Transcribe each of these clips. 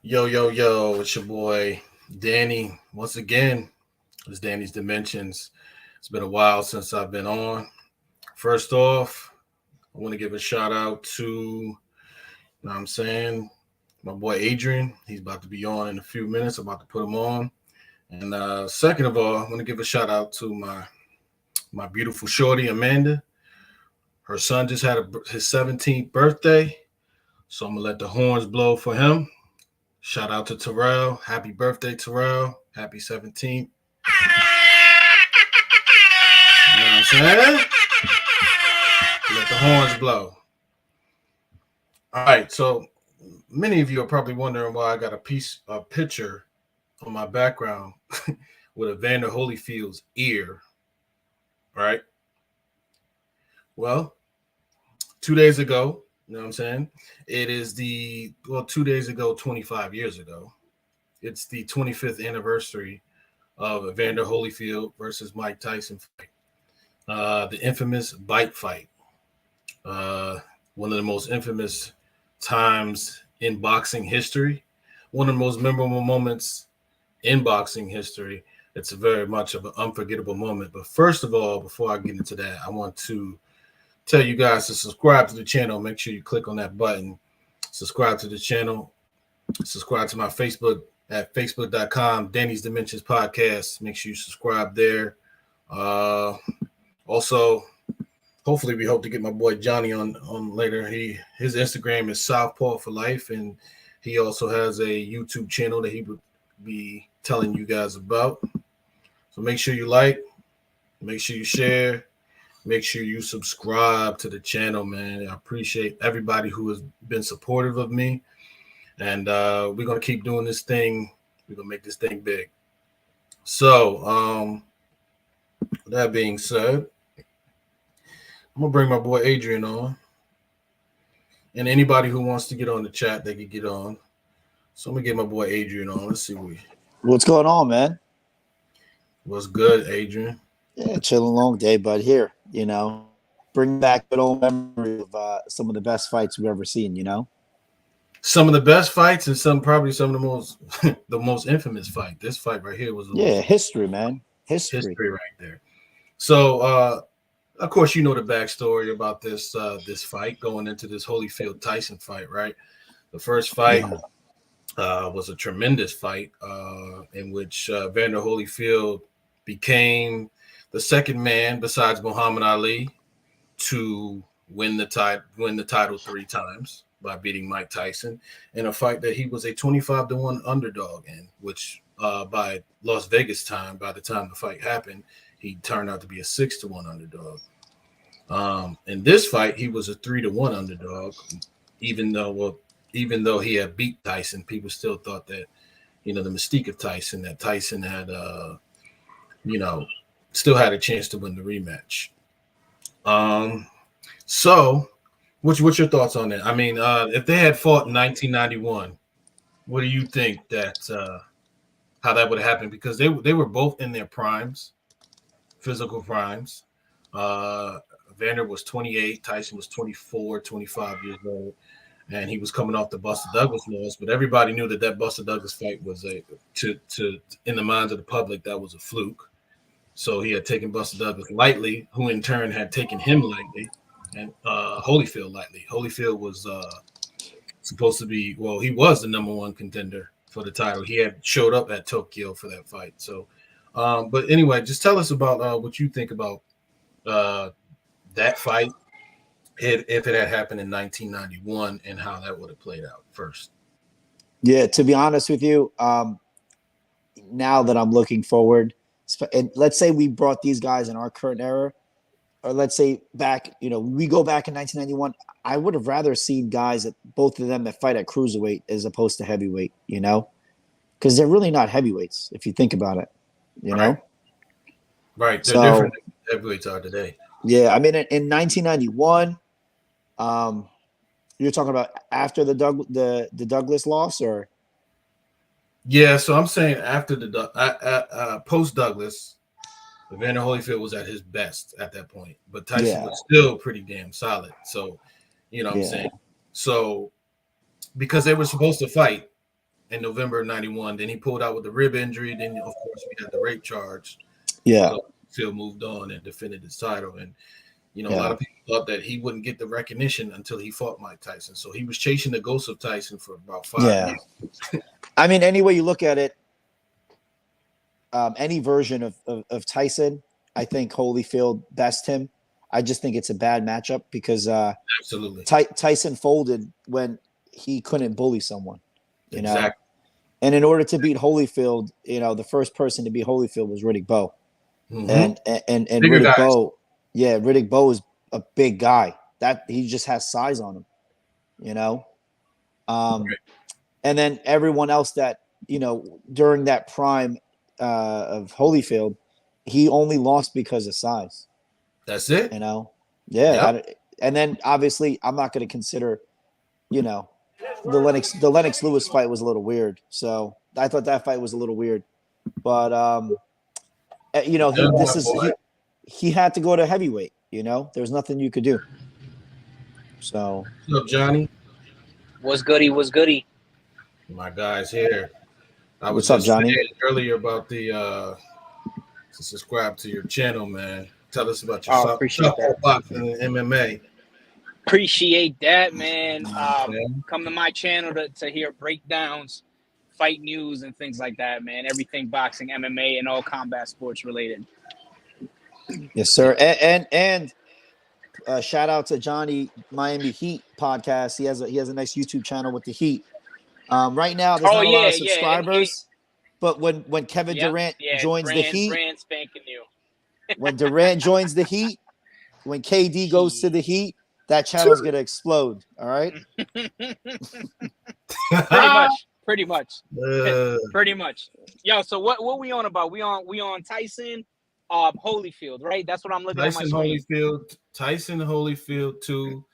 Yo, yo, yo, it's your boy Danny. Once again, it's Danny's Dimensions. It's been a while since I've been on. First off, I want to give a shout out to, what I'm saying, my boy Adrian. He's about to be on in a few minutes. I'm about to put him on. And second of all, I want to give a shout out to my beautiful shorty Amanda. Her son just had his 17th birthday, so I'm gonna let the horns blow for him. Shout out to Terrell. Happy birthday, Terrell. Happy 17th. You know what I'm saying? Let the horns blow. All right, so many of you are probably wondering why I got a picture on my background with Evander Holyfield's ear, right? Well, 2 days ago, you know what I'm saying? It is 2 days ago, 25 years ago. It's the 25th anniversary of Evander Holyfield versus Mike Tyson fight. The infamous Bite Fight. One of the most infamous times in boxing history. One of the most memorable moments in boxing history. It's very much of an unforgettable moment. But first of all, before I get into that, I want to tell you guys to subscribe to the channel. Make sure you click on that button. Subscribe to the channel. Subscribe to my Facebook at facebook.com, Danny's Dimensions Podcast. Make sure you subscribe there. Also, hopefully we hope to get my boy Johnny on later. His Instagram is Southpaw for Life, and he also has a YouTube channel that he would be telling you guys about. So make sure you like, make sure you share, make sure you subscribe to the channel, man. I appreciate everybody who has been supportive of me. And we're going to keep doing this thing. We're going to make this thing big. So, that being said, I'm going to bring my boy Adrian on. And anybody who wants to get on the chat, they can get on. So I'm going to get my boy Adrian on. Let's see what's going on, man. What's good, Adrian? Yeah, chilling long day, but here, bring back good old memory of some of the best fights we've ever seen. Some of the best fights and probably some of the most the most infamous fight. This fight right here was history, man. History right there. So of course you know the backstory about this fight going into this Holyfield-Tyson fight, right? The first fight was a tremendous fight in which Evander Holyfield became the second man besides Muhammad Ali to win the title 3 times by beating Mike Tyson in a fight that he was a 25-1 underdog in, which by Las Vegas time, by the time the fight happened, he turned out to be a 6-1 underdog. In this fight, he was a 3-1 underdog, even though he had beat Tyson. People still thought that, the mystique of Tyson, that Tyson had, still had a chance to win the rematch. So what's your thoughts on that? I mean, if they had fought in 1991, what do you think that how that would have happened? Because they were both in their primes, physical primes. Vander was 28, Tyson was 24, 25 years old, and he was coming off the Buster Douglas loss. But everybody knew that Buster Douglas fight was in the minds of the public, that was a fluke. So he had taken Buster Douglas lightly, who in turn had taken him lightly, and Holyfield lightly. Holyfield was supposed to be, he was the number 1 contender for the title. He had showed up at Tokyo for that fight. So, but anyway, just tell us about what you think about that fight, if it had happened in 1991, and how that would have played out first. Yeah, to be honest with you, now that I'm looking forward, and let's say we brought these guys in our current era, or let's say back, we go back in 1991, I would have rather seen guys both of them that fight at cruiserweight as opposed to heavyweight, because they're really not heavyweights if you think about it, know? Right. They're different than heavyweights are today. Yeah, I mean, in 1991, you're talking about after the Douglas loss, or? Yeah, so I'm saying after the post Douglas, Evander Holyfield was at his best at that point, but Tyson was still pretty damn solid. So, what I'm saying. So, because they were supposed to fight in November of '91. Then he pulled out with the rib injury. Then, of course, we had the rape charge. Yeah. So Phil moved on and defended his title. And, a Yeah. lot of people thought that he wouldn't get the recognition until he fought Mike Tyson. So he was chasing the ghost of Tyson for about 5 years. I mean, any way you look at it, any version of Tyson, I think Holyfield best him. I just think it's a bad matchup because absolutely Tyson folded when he couldn't bully someone, you know. Exactly. And in order to beat Holyfield, the first person to beat Holyfield was Riddick Bowe, and Bigger Riddick guys. Bowe, Riddick Bowe is a big guy that he just has size on him, Right. And then everyone else that during that prime of Holyfield, he only lost because of size. That's it. Yep. And then obviously I'm not going to consider, the Lennox Lewis fight was a little weird. So I thought that fight was a little weird, but he had to go to heavyweight. There's nothing you could do. So what's up, Johnny? What's goody? My guy's here. What's up, Johnny? Earlier about to subscribe to your channel, man. Tell us about your softball boxing and MMA. Appreciate that, man. Come to my channel to hear breakdowns, fight news, and things like that, man. Everything boxing, MMA, and all combat sports related. Yes, sir. And shout out to Johnny Miami Heat podcast. He has a nice YouTube channel with the Heat. Right now, there's not a lot of subscribers, but when Kevin Durant joins the Heat, brand spanking new. When Durant joins the Heat, when KD goes to the Heat, that channel is gonna explode. All right. Pretty much. Yo, so what we on about? We on Tyson, Holyfield, right? That's what I'm looking at. Tyson-Holyfield 2,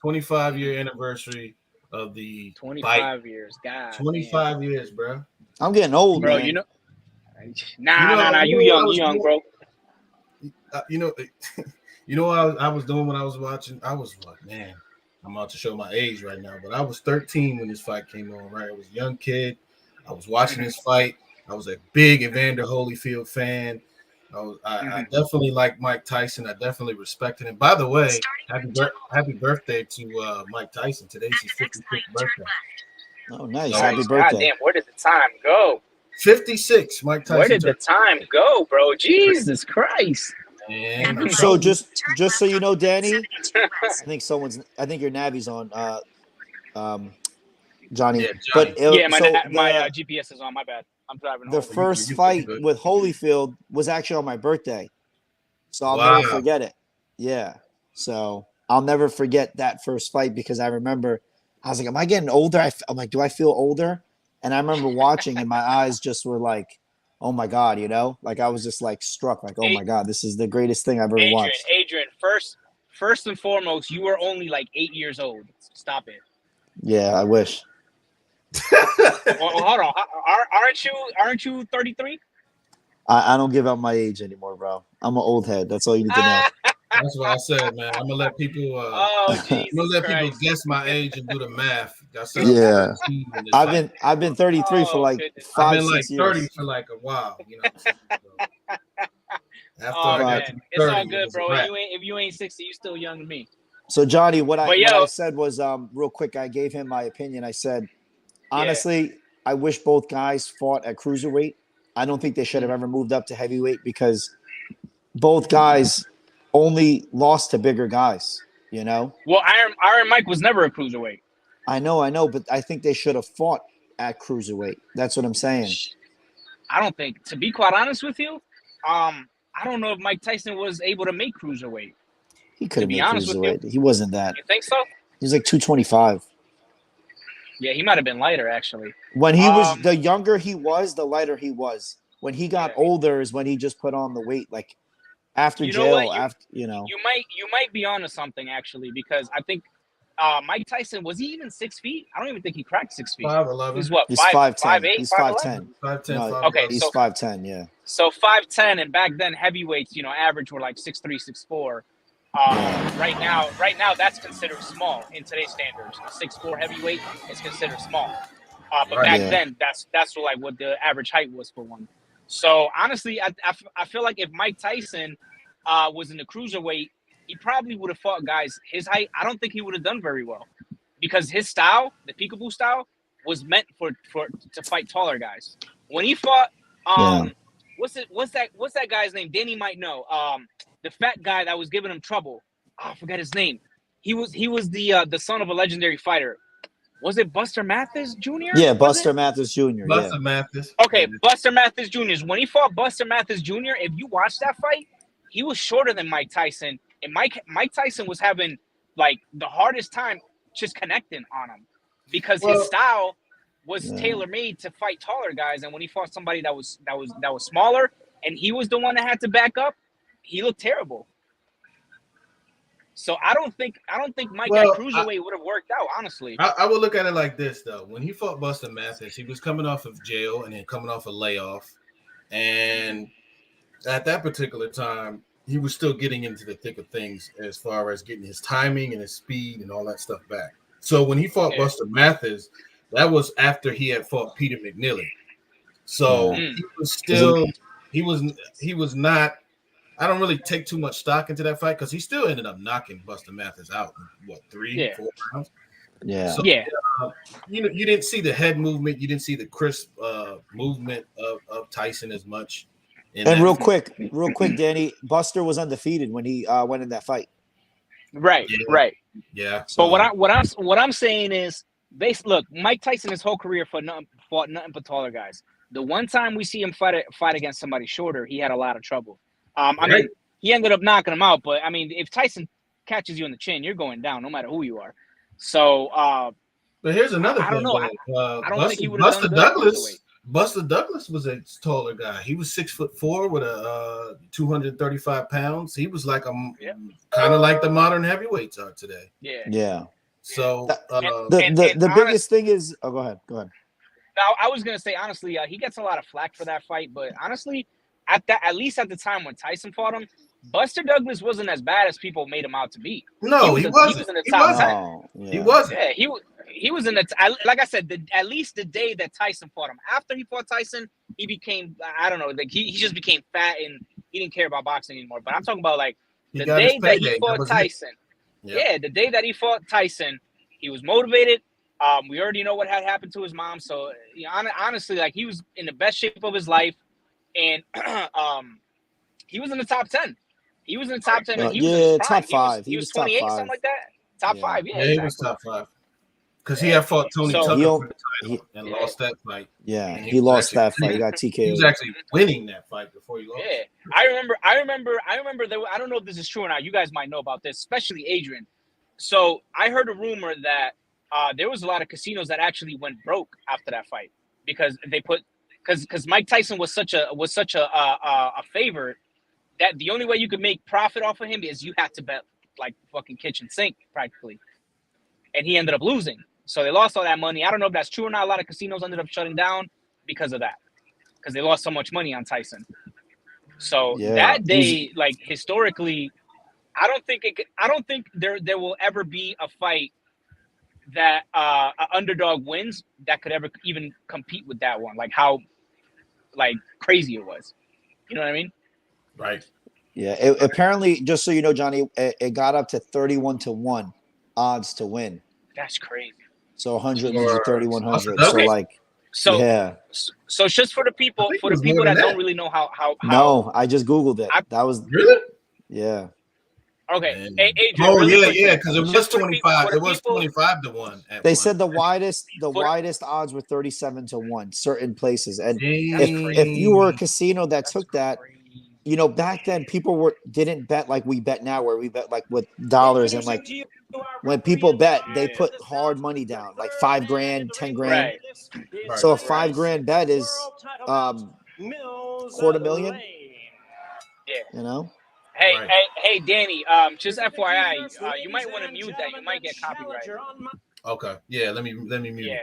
25-year anniversary of the 25 years, God. 25 years, bro. I'm getting old, bro. Man. Nah. You young, bro. What I was doing when I was watching. I was like, man, I'm about to show my age right now, but I was 13 when this fight came on. Right, I was a young kid. I was watching this fight. I was a big Evander Holyfield fan. I definitely like Mike Tyson. I definitely respected him. By the way, happy birthday to Mike Tyson. Today's his 55th birthday. Oh, nice. Happy birthday. God damn, where did the time go? 56, Mike Tyson. Where did the time go, bro? Jesus Christ. And so just so you know, Danny, I think your Navi's on, Johnny. Yeah, But my GPS is on. My bad. I'm driving home. The first fight with Holyfield was actually on my birthday, so I'll never forget it. Yeah, so I'll never forget that first fight because I remember I was like, "Am I getting older?" I'm like, "Do I feel older?" And I remember watching, and my eyes just were like, "Oh my God," like I was just like struck, like, "Oh my God, this is the greatest thing I've ever watched." Adrian, first and foremost, you were only like 8 years old. Stop it. Yeah, I wish. Hold on. Aren't you 33? I don't give out my age anymore, bro. I'm an old head. That's all you need to know. That's what I said, man. I'm gonna let people. People guess my age and do the math. Yeah, I've been 33 for like 5-6 years. I've been like 30 for like a while. It's all good, bro. If you ain't 60, you still young to me. So Johnny, what I said was real quick. I gave him my opinion. I said, honestly, I wish both guys fought at cruiserweight. I don't think they should have ever moved up to heavyweight because both guys only lost to bigger guys, Well, Iron Mike was never a cruiserweight. I know, but I think they should have fought at cruiserweight. That's what I'm saying. I don't think, to be quite honest with you, I don't know if Mike Tyson was able to make cruiserweight. He could have made cruiserweight. He wasn't that. You think so? He was like 225. Yeah, he might have been lighter, actually. When he was, the younger he was, the lighter he was. When he got older is when he just put on the weight, like after jail, You might be onto something, actually, because I think Mike Tyson, was he even 6 feet? I don't even think he cracked 6 feet. 5'11". He's what, he's 5'10". He's 5'10". 5'10". No, okay, he's 5'10", yeah. So 5'10", and back then heavyweights, average were like 6'3", 6'4". Right now, that's considered small in today's standards. A 6'4" heavyweight is considered small. But back then, that's what the average height was for one. So honestly, I feel like if Mike Tyson was in the cruiserweight, he probably would have fought guys his height. I don't think he would have done very well because his style, the peekaboo style, was meant to fight taller guys. When he fought, what's that guy's name? Danny might know. The fat guy that was giving him trouble. Oh, I forget his name. He was the son of a legendary fighter. Was it Buster Mathis Jr.? Yeah, Buster Mathis Jr. Buster Mathis. Okay, Buster Mathis Jr. When he fought Buster Mathis Jr., if you watch that fight, he was shorter than Mike Tyson, and Mike Tyson was having like the hardest time just connecting on him because his style was tailor made to fight taller guys. And when he fought somebody that was smaller, and he was the one that had to back up, he looked terrible. So I don't think Mike at cruiserweight would have worked out, honestly. I would look at it like this though. When he fought Buster Mathis, he was coming off of jail and then coming off a layoff. And at that particular time, he was still getting into the thick of things as far as getting his timing and his speed and all that stuff back. So when he fought Buster Mathis, that was after he had fought Peter McNeely. So he was still he was not. I don't really take too much stock into that fight because he still ended up knocking Buster Mathis out in 3-4 rounds. Yeah. So, you didn't see the head movement, you didn't see the crisp movement of Tyson as much. And real quick, Danny, Buster was undefeated when he went in that fight. Right. Yeah. So what I'm saying is, look, Mike Tyson his whole career fought nothing but taller guys. The one time we see him fight against somebody shorter, he had a lot of trouble. I mean, he ended up knocking him out, but I mean, if Tyson catches you in the chin, you're going down, no matter who you are. So, but here's another thing. I don't know. I don't think he would have done Buster Douglas was a taller guy. He was 6'4" with a 235 pounds. He was like kind of like the modern heavyweights are today. Yeah. So the biggest thing is, go ahead. Now, I was gonna say honestly, he gets a lot of flack for that fight, but honestly, at least at the time when Tyson fought him, Buster Douglas wasn't as bad as people made him out to be. No, he wasn't. He was in the top 10. He wasn't. Yeah, he was in the like I said, at least the day that Tyson fought him. After he fought Tyson, he became, I don't know, like he just became fat and he didn't care about boxing anymore. But I'm talking about like the day that he fought Tyson. Yeah, the day that he fought Tyson, he was motivated. We already know what had happened to his mom, so honestly, like he was in the best shape of his life. And he was in the top 10. He was in the top 10. And he was in his prime. Top 5. He was 28, top 5. something like that. Top 5, yeah. He was top 5. Because he had fought Tony Tucker for the title and lost that fight. Yeah, he lost that fight. He got TKO. He was actually winning that fight before he lost. Yeah, I remember. I don't know if this is true or not. You guys might know about this, especially Adrian. So I heard a rumor that there was a lot of casinos that actually went broke after that fight because they put. Because Mike Tyson was such a favorite that the only way you could make profit off of him is you had to bet like fucking kitchen sink practically, and he ended up losing. So they lost all that money. I don't know if that's true or not. A lot of casinos ended up shutting down because of that, because they lost so much money on Tyson. So that day, like historically, I don't think there will ever be a fight that an underdog wins that could ever even compete with that one. Like how crazy it was. You know what I mean? Right. Yeah. Apparently, just so you know, Johnny, it got up to 31-1 odds to win. That's crazy. So 100 loses 3,100. Okay. So So just for the people that don't really know how. No, I just Googled it. That was really. Yeah. Okay. Adrian, because it was 25. It was 25-1. They said the widest odds were 37-1, certain places. And if you were a casino that took that, you know, back then people didn't bet like we bet now, where we bet like with dollars, and like when people bet, they put hard money down, like $5,000, $10,000. Right. So a $5,000 bet is $250,000. Yeah. You know. Hey, Danny. Just FYI, you might want to mute that. You might get copyright. Okay. Yeah. Let me mute.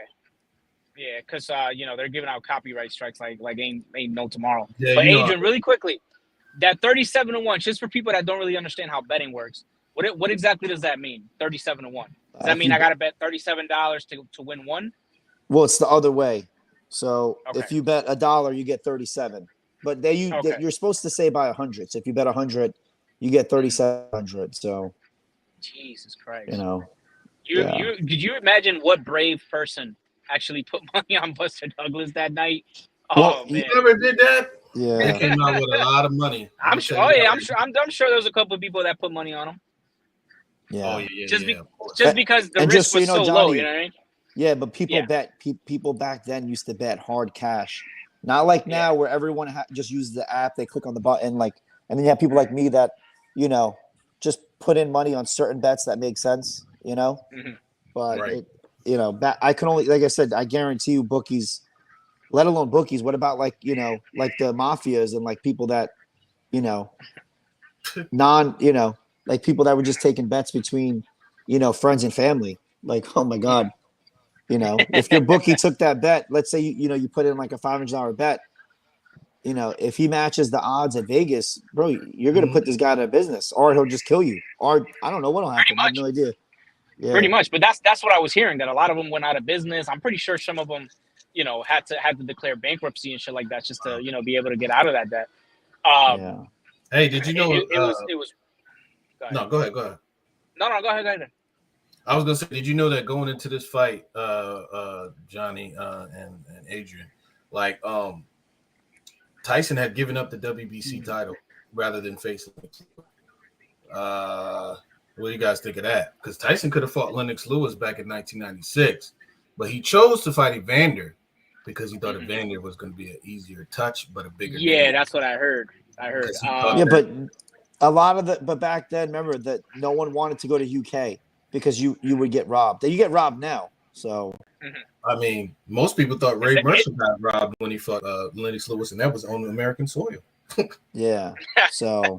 Yeah. Because they're giving out copyright strikes like ain't no tomorrow. Yeah, but Adrian, really quickly, that 37-1, just for people that don't really understand how betting works, what exactly does that mean? 37-1. Does that mean I got to bet $37 to win one? Well, it's the other way. So Okay. if you bet $1, you get 37. But Okay. you're supposed to say by 100. So if you bet 100, you get 3,700. So Jesus Christ. you know, You did you imagine what brave person actually put money on Buster Douglas that night? Well, Oh man. Whoever did that, they yeah, came out with a lot of money. I'm sure. Oh yeah, I'm sure there was a couple of people that put money on him. Oh yeah. yeah, of course. Just because the And risk just so you was know, so low, Johnny, you know what I mean? yeah, but people people back then used to bet hard cash, not like now where everyone just uses the app. They click on the button, like, and then you have people like me that just put in money on certain bets that make sense, Mhm. But Right. I can only, like I said, I guarantee you, bookies, let alone bookies. What about like like the mafias and like people that you know non like people that were just taking bets between friends and family. Like, oh my god. If your bookie took that bet, let's say you put in like a $500 bet, if he matches the odds at Vegas, bro, you're gonna put this guy out of business, or he'll just kill you, or I don't know what'll Pretty happen. I have much. no idea. Pretty Yeah, much. But that's what I was hearing, that a lot of them went out of business. I'm pretty sure some of them, had to declare bankruptcy and shit like that just to, be able to get out of that debt. yeah. Hey, did you know? It was go ahead. No, go ahead. Go ahead. No, go ahead. I was gonna say, did you know that going into this fight, Johnny and Adrian, like Tyson had given up the WBC title rather than facing. What do you guys think of that? Because Tyson could have fought Lennox Lewis back in 1996, but he chose to fight Evander because he thought Evander was going to be an easier touch, but a bigger name. That's what I heard. Yeah, but back then, remember that no one wanted to go to UK because you would get robbed. You get robbed now. So I mean, most people thought Ray Mercer got robbed when he fought Lennox Lewis, and that was on American soil. yeah, so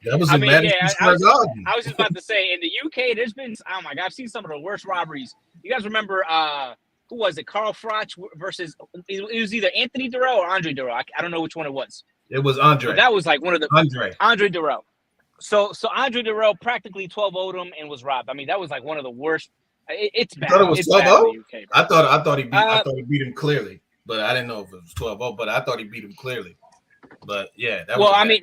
That was I in mean, Madison Square Garden. I was just about to say, in the UK, there's been, oh my God, I've seen some of the worst robberies. You guys remember, who was it? Carl Froch versus, it was either Anthony Durrell or Andre Durrell. I don't know which one it was. It was Andre. But that was like one of the Andre Durrell. So Andre Durrell practically 12-0'd him and was robbed. I mean, that was like one of the worst. It's bad. I thought it was 12-0? UK, I thought he beat him clearly, but I didn't know if it was 12-0. But I thought he beat him clearly. But yeah, that was. Well, I mean,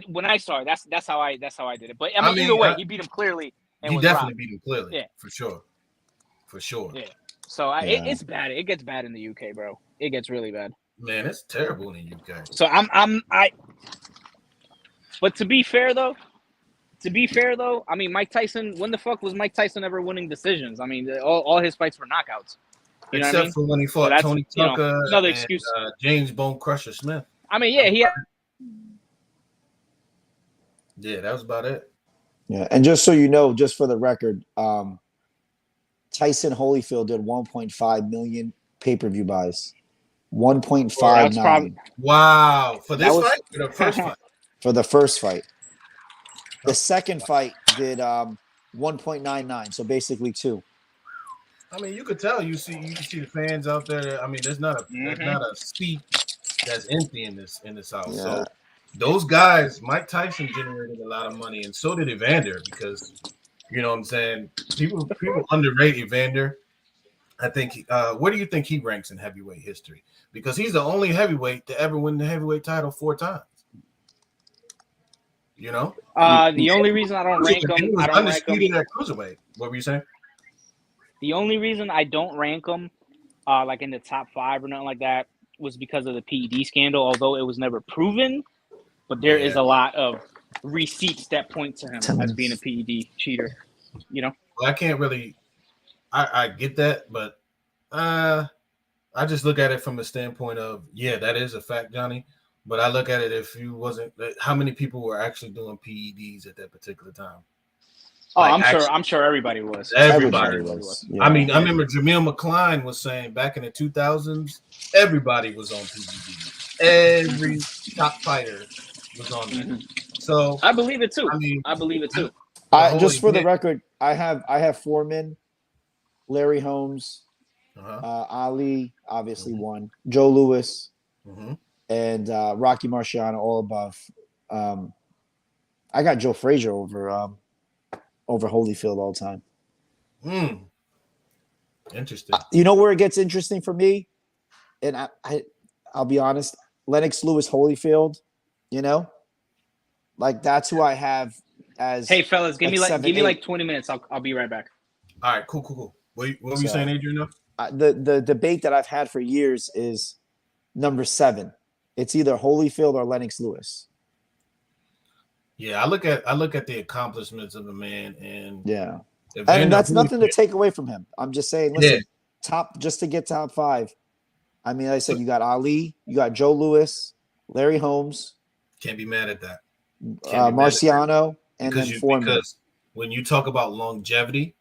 when I saw it, that's how I did it. But I mean, either way, he beat him clearly. And he was definitely robbed. beat him clearly. Yeah, for sure. Yeah. So it's bad. It gets bad in the UK, bro. It gets really bad. Man, it's terrible in the UK. So But to be fair though, I mean, Mike Tyson. When the fuck was Mike Tyson ever winning decisions? I mean, all his fights were knockouts. You know what I mean? For when he fought Tony Tucker, another excuse. James Bone Crusher Smith. I mean, yeah, Yeah, that was about it. Yeah, and just so you know, just for the record, Tyson-Holyfield did 1.5 million pay-per-view buys. 1.59. Wow. For this fight? For the first fight? For the first fight. The second fight did 1.99, so basically 2. I mean, you could tell. You can see the fans out there. I mean, there's not a seat that's empty in this house. Yeah. So those guys, Mike Tyson generated a lot of money, and so did Evander, because you know what I'm saying. People underrate Evander. I think. Where do you think he ranks in heavyweight history? Because he's the only heavyweight to ever win the heavyweight title 4 times. You know. The only reason I don't rank him, he was undisputed at cruiserweight. What were you saying? The only reason I don't rank him, like in the top 5 or nothing like that, was because of the PED scandal. Although it was never proven, but there is a lot of receipts that point to him as being a PED cheater. You know. Well, I can't really. I get that, but I just look at it from the standpoint of that is a fact, Johnny. But I look at it, if you wasn't, how many people were actually doing PEDs at that particular time? Oh, I'm sure everybody was. Everybody was. Yeah. I mean, I remember Jamil McCline was saying back in the 2000s, everybody was on PEDs. Every top fighter was on them. So I believe it too. I believe it too. Just for the record, I have Foreman, Larry Holmes, Ali, obviously won, Joe Louis, and Rocky Marciano, all above. I got Joe Frazier over Holyfield all the time. Interesting. You know where it gets interesting for me, and I'll be honest, Lennox Lewis Holyfield. You know, like that's who I have as. Hey fellas, give like me like 20 minutes. I'll be right back. All right, cool. What were you saying, Adrian? The debate that I've had for years is number 7. It's either Holyfield or Lennox Lewis. Yeah, I look at the accomplishments of the man, and and that's nothing to take away from him. I'm just saying, listen, just to get top 5. I mean, like I said, you got Ali, you got Joe Louis, Larry Holmes. Can't be mad at that. Marciano, and then Foreman. Because when you talk about longevity,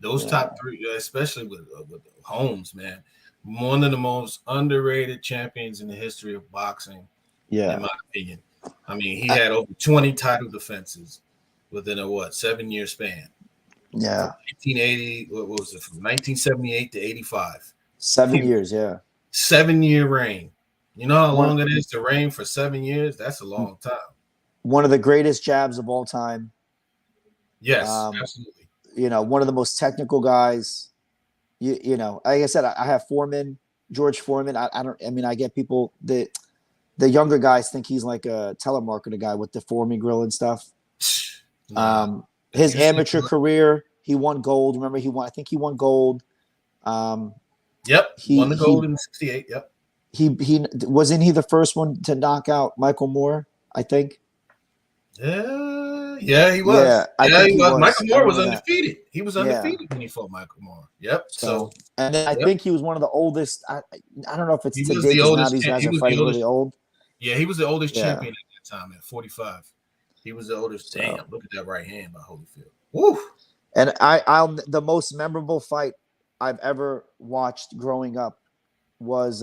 those top 3, especially with Holmes, man, one of the most underrated champions in the history of boxing, in my opinion. I mean, he had over 20 title defenses within a 7-year span. Yeah. From 1980, what was it? From 1978 to 85. 7 years, 7-year reign. You know how long it is to reign for 7 years? That's a long time. One of the greatest jabs of all time. Yes, absolutely. You know, one of the most technical guys. You know, like I said, I have Foreman, George Foreman. I get people that the younger guys think he's like a telemarketer guy with the Foreman grill and stuff. His amateur career, he won gold. Remember, I think he won gold. Won the gold in '68. Yep. He wasn't he the first one to knock out Michael Moore, I think. Yeah, he was. Yeah, I think he was. Michael Moore was undefeated. He was undefeated when he fought Michael Moore. Yep. So and then I think he was one of the oldest. I don't know if it's today because now these guys are fighting really old. Yeah, he was the oldest champion at that time at 45. He was the oldest. Damn, look at that right hand by Holyfield. Woo! And the most memorable fight I've ever watched growing up was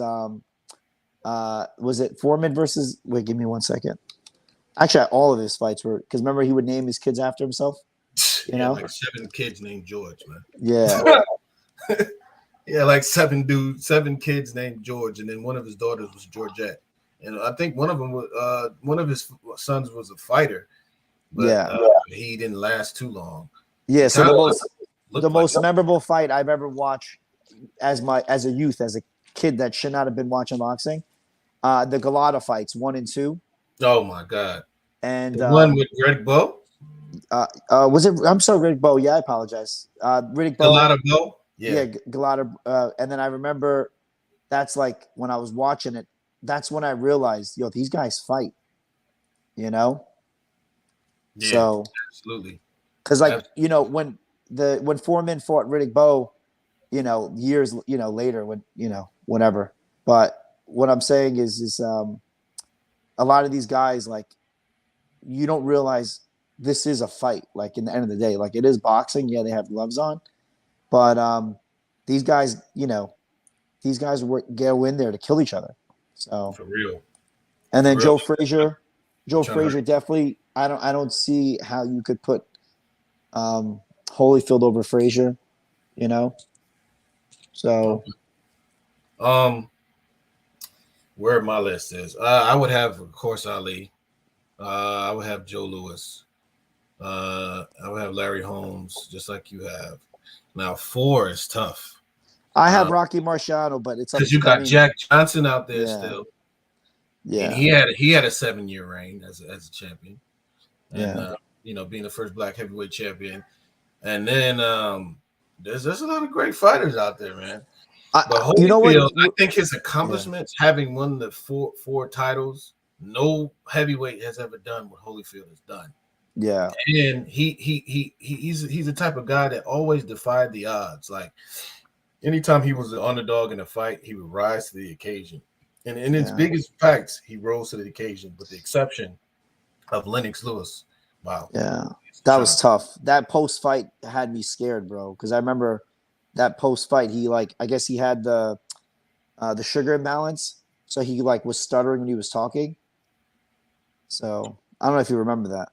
it Foreman versus? Wait, give me 1 second. Actually, all of his fights were because remember he would name his kids after himself. You know, like 7 kids named George, man. Yeah. Yeah, like 7 kids named George, and then one of his daughters was Georgette, and I think one of them was one of his sons was a fighter, but he didn't last too long. Yeah, so the most memorable fight I've ever watched as a youth, as a kid that should not have been watching boxing, the Golota Fights 1 and 2. Oh my God! And the one with Riddick Bowe. Was it? I'm sorry, Riddick Bowe. Yeah, I apologize. Riddick Bowe. Golota Bowe. Yeah, Golota. And then I remember that's like when I was watching it. That's when I realized, these guys fight. You know. Yeah, so absolutely. Because when Foreman fought Riddick Bowe, years later when whatever. But what I'm saying is a lot of these guys, like, you don't realize this is a fight. Like, in the end of the day, like, it is boxing. Yeah, they have gloves on, but these guys, go in there to kill each other. So for real. And then Joe Frazier definitely. I don't see how you could put Holyfield over Frazier. So. Where my list is, I would have, of course, Ali. I would have Joe Louis. I would have Larry Holmes, just like you have. Now 4 is tough. I have Rocky Marciano, but it's because you got Jack Johnson out there still. Yeah, and he had a 7-year reign as a champion, and being the first black heavyweight champion. And then there's a lot of great fighters out there, man. But Holyfield, I think his accomplishments, having won the four titles, no heavyweight has ever done what Holyfield has done. Yeah, and he's the type of guy that always defied the odds. Like, anytime he was an underdog in a fight, he would rise to the occasion. And in his biggest fights, he rose to the occasion, with the exception of Lennox Lewis. Wow. Yeah, that was tough. That post fight had me scared, bro, because I remember that post fight, I guess he had the sugar imbalance, so he was stuttering when he was talking. So I don't know if you remember that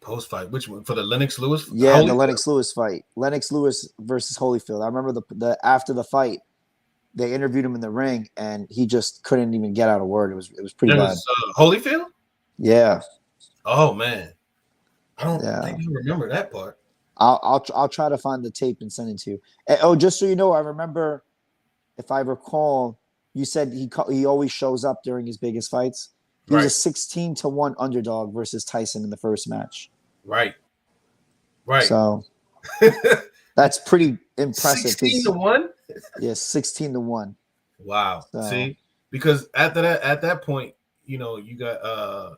post fight. Which one? For the Lennox Lewis? Yeah, the Lennox Lewis fight. Lennox Lewis versus Holyfield. I remember the after the fight, they interviewed him in the ring, and he just couldn't even get out a word. It was pretty bad. Holyfield? Yeah. Oh man, I don't think I remember that part. I'll try to find the tape and send it to you. Oh, just so you know, I remember, if I recall, you said he always shows up during his biggest fights. He was a 16-1 underdog versus Tyson in the first match. Right. So that's pretty impressive. 16-1. Yeah, 16-1. Wow. So, See, because at that point, you got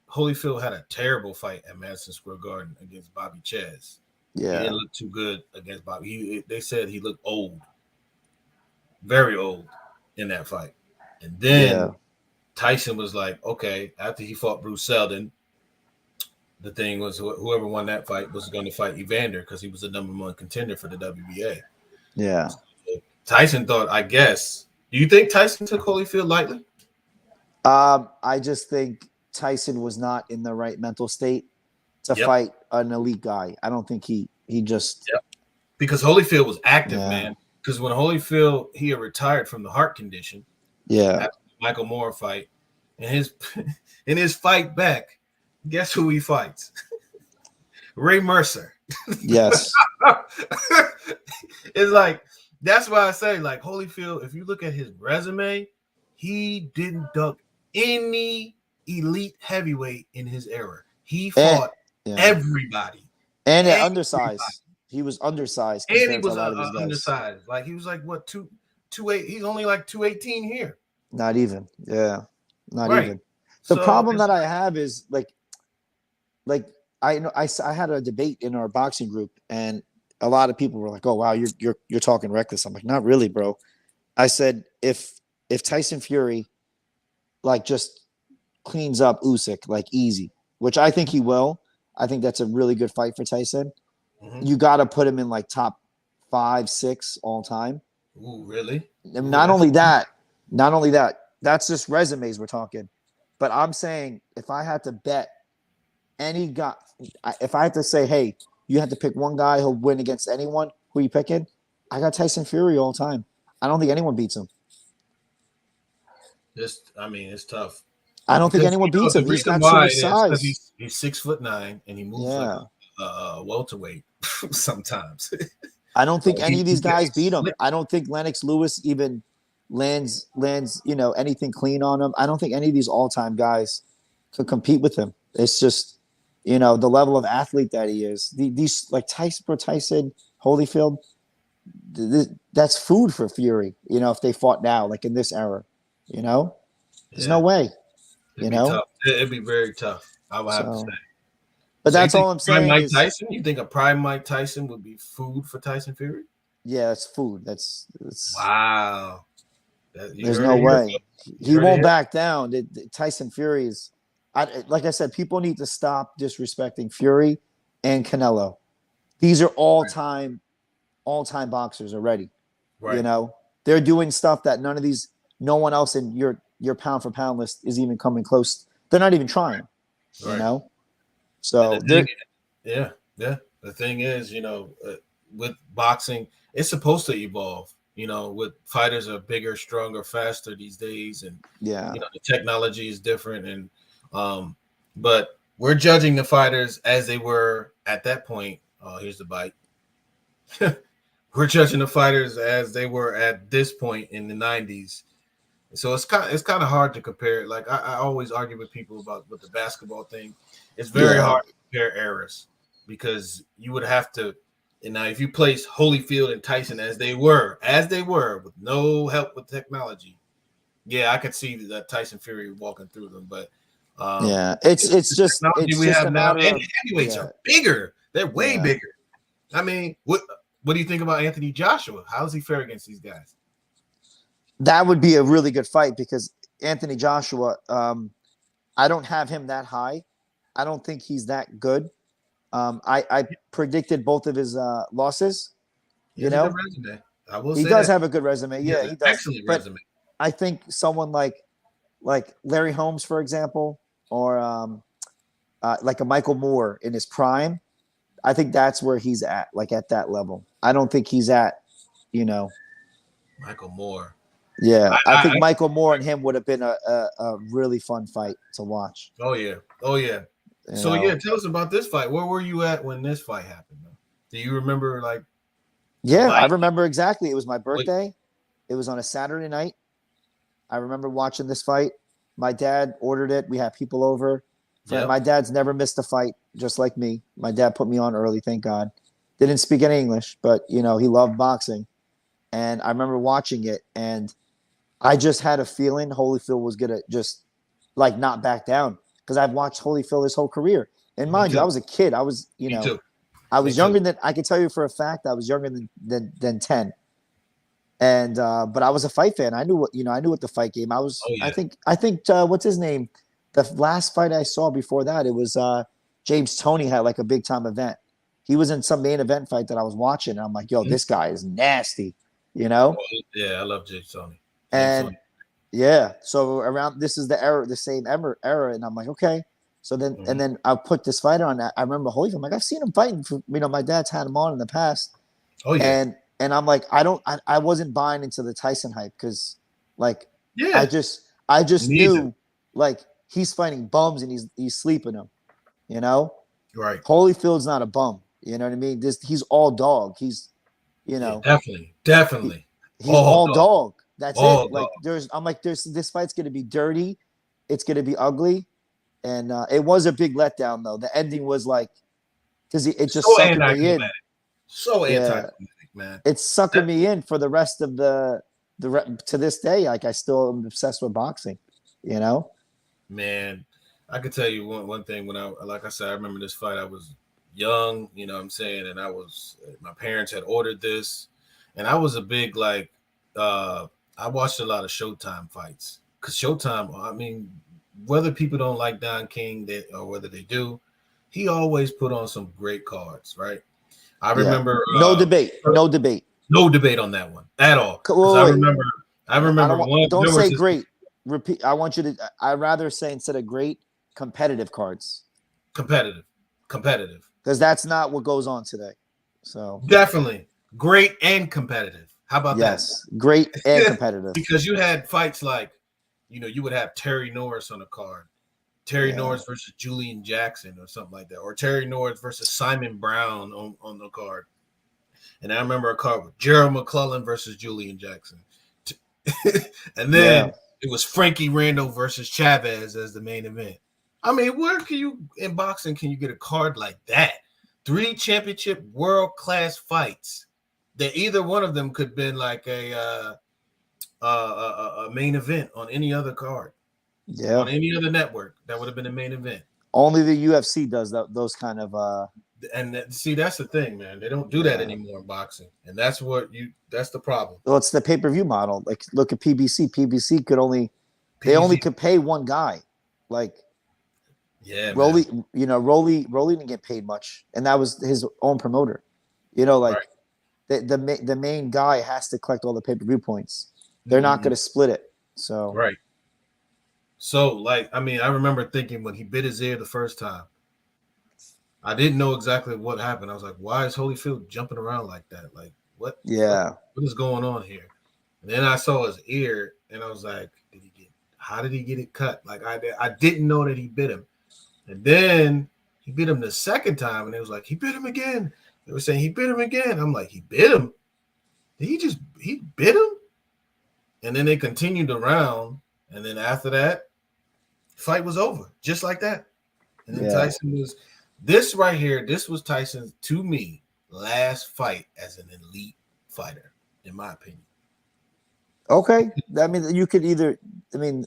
Holyfield had a terrible fight at Madison Square Garden against Bobby Chaz. Yeah. He didn't look too good against Bobby. They said he looked old, very old in that fight. And then Tyson was like, okay, after he fought Bruce Seldon, the thing was whoever won that fight was going to fight Evander because he was the #1 contender for the WBA. Yeah. So Tyson thought, I guess. Do you think Tyson took Holyfield lightly? I just think Tyson was not in the right mental state to fight an elite guy. I don't think he just because Holyfield was active, man. Because when Holyfield he had retired from the heart condition, after the Michael Moore fight, and in his fight back, guess who he fights? Ray Mercer. Yes. It's like that's why I say, like, Holyfield, if you look at his resume, he didn't duck any elite heavyweight in his era. He fought everybody. And at undersized. He was undersized. And he was undersized. Like, he was like, what, 2'8"? He's only like 218 here. Not even. Yeah. Not even. The problem that I have is like I know I had a debate in our boxing group, and a lot of people were like, "Oh wow, you're talking reckless." I'm like, "Not really, bro." I said if Tyson Fury like just cleans up Usyk like easy, which I think he will. I think that's a really good fight for Tyson. Mm-hmm. You got to put him in like top 5, 6 all time. Ooh, really? And not only that, that's just resumes we're talking. But I'm saying if I had to bet any guy, if I had to say, hey, you have to pick one guy who'll win against anyone, who are you picking? I got Tyson Fury all the time. I don't think anyone beats him. It's tough. I don't think anyone beats him. He's got too much size. He's 6'9" and he moves like a welterweight sometimes. I don't think any of these guys beat him. I don't think Lennox Lewis even lands anything clean on him. I don't think any of these all-time guys could compete with him. It's just, the level of athlete that he is. These like Tyson, Holyfield, that's food for Fury. If they fought now, like in this era, there's no way. It'd be very tough. I would have to say. But that's all I'm saying. Mike Tyson? You think a prime Mike Tyson would be food for Tyson Fury? Yeah, it's food. That's wow. There's no way. He won't back down. Tyson Fury is, like I said, people need to stop disrespecting Fury and Canelo. These are all-time boxers already. Right. They're doing stuff that no one else in your pound for pound list is even coming close. They're not even trying. Right. So the thing is, with boxing, it's supposed to evolve. With fighters are bigger, stronger, faster these days, and the technology is different, and but we're judging the fighters as they were at that point. Oh, here's the bite. We're judging the fighters as they were at this point in the 90s. So it's kind of hard to compare. Like I always argue with people with the basketball thing. It's very hard to compare eras because you would have to. And now, if you place Holyfield and Tyson as they were with no help with technology, I could see that Tyson Fury walking through them. But it's just we have now. And heavyweights are bigger. They're way bigger. I mean, what do you think about Anthony Joshua? How does he fare against these guys? That would be a really good fight because Anthony Joshua, I don't have him that high. I don't think he's that good. I predicted both of his losses. He has a good resume. I will say does have a a resume. Yeah, he does. Excellent resume. I think someone like Larry Holmes, for example, or like a Michael Moore in his prime, I think that's where he's at, like at that level. I don't think he's at, Michael Moore. Yeah, I think Michael Moore and him would have been a really fun fight to watch. Oh yeah. So tell us about this fight. Where were you at when this fight happened? Do you remember like the Yeah, I fight? remember exactly. It was my Wait, birthday. It was on a Saturday night. I remember watching this fight. My dad ordered it. We had people over. yep. My dad's never missed a fight, just like me. My dad put me on early, thank God. Didn't speak any English, but he loved boxing. And I remember watching it, and I just had a feeling Holyfield was gonna just like not back down because I've watched Holyfield his whole career. And Me mind you, I too. was a kid. I was, Me too. I Me was too. younger than I can tell you for a fact. I was younger than 10. And but I was a fight fan. I knew what the fight game. Oh yeah. I think what's his name? The last fight I saw before that, it was James Toney had like a big time event. He was in some main event fight that I was watching, and I'm like, yo, Mhm. this guy is nasty, you know? Yeah, I love James Tony. James And Tony. yeah, so around this is the same era, and I'm like, okay. So then and Mhm. then I put this fight on. I remember Holyfield. I'm like, I've seen him fighting. My dad's had him on in the past, Oh yeah. and I'm like, I wasn't buying into the Tyson hype because like I Yeah. just I just Me either. knew like he's fighting bums and he's sleeping them, you know. Right. Holyfield's not a bum, you know what I mean? He's all dog. He's you Yeah, know definitely. he, Definitely. he's All all dog. dog. That's it. All dog. There's this fight's gonna be dirty, it's gonna be ugly, and it was a big letdown though. The ending was like because it just So suckered me in. anticlimactic. So Yeah, anticlimactic, man. it's suckered That- me in for the rest of to this day. Like I still am obsessed with boxing, you know. Man, I could tell you one thing when like I said, I remember this fight. I was young, you know what I'm saying, and my parents had ordered this, and I was a big like I watched a lot of Showtime fights because Showtime, I mean, whether people don't like Don King or whether they do, he always put on some great cards, right? I Yeah, remember no debate, no debate. no debate on that one at all because Wait, wait. I I remember don't want. one Don't there was say this great. Repeat. I want you to. I rather say instead of great, competitive cards, competitive, competitive. because that's not what goes on today. So Definitely great and competitive. How about that? yes, great and competitive. Because you had fights like, you would have Terry Norris on a card, Terry Yeah, Norris versus Julian Jackson or something like that, or Terry Norris versus Simon Brown on the card. And I remember a card with Gerald McClellan versus Julian Jackson. And yeah, then it was Frankie Randall versus Chavez as the main event. I mean, where can you in boxing can you get a card like that? 3 championship world class fights that either one of them could have been like a main event on any other card yeah. on any other network. That would have been a main event. Only the UFC does those kind of. And see, that's the thing, man. They don't do that Yeah. anymore in boxing, and that's the problem. Well, it's the pay-per-view model. Like, look at PBC. PBC they only PBC, could pay one guy. Like, yeah, man. Rolly, Rolly didn't get paid much, and that was his own promoter. Like Right. the main guy has to collect all the pay-per-view points. They're not Mm-hmm. going to split it. So Right. So, like, I mean, I remember thinking when he bit his ear the first time, I didn't know exactly what happened. I was like, why is Holyfield jumping around like that? Like, what yeah, what is going on here? And then I saw his ear, and I was like, how did he get it cut? Like, I didn't know that he bit him. And then he bit him the second time, and it was like, he bit him again. They were saying he bit him again. I'm like, he bit him? He bit him? And then they continued around, and then after that, fight was over, just like that. And then yeah. this right here, this was Tyson's, to me, last fight as an elite fighter, in my opinion. Okay. I mean, you could either. I mean,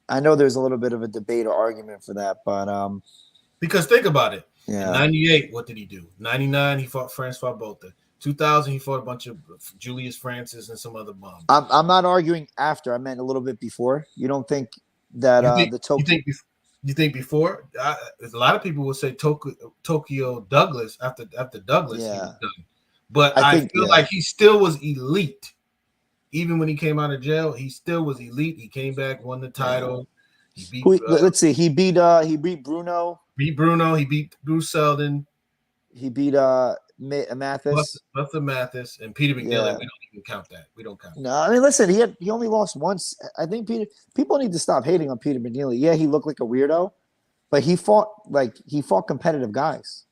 I know there's a little bit of a debate or argument for that, but Because think about it. yeah. In 98, what did he do? 99, he fought Francois Botha. 2000, he fought a bunch of Julius Francis and some other bums. I'm not arguing after. I meant a little bit before. You don't think that You think before? A lot of people will say Tokyo Douglas after Douglas he was done. But I feel like he still was elite. Even when he came out of jail, he still was elite. He came back, won the title. Yeah. He beat. Let's see. He beat Bruno. Beat Bruno. He beat Bruce Seldon. He beat Mathis. Buster Mathis and Peter McNeely. Yeah. We don't even count that. We don't count. No, I mean, listen. He only lost once. I think people need to stop hating on Peter McNeely. Yeah, he looked like a weirdo, but he fought competitive guys.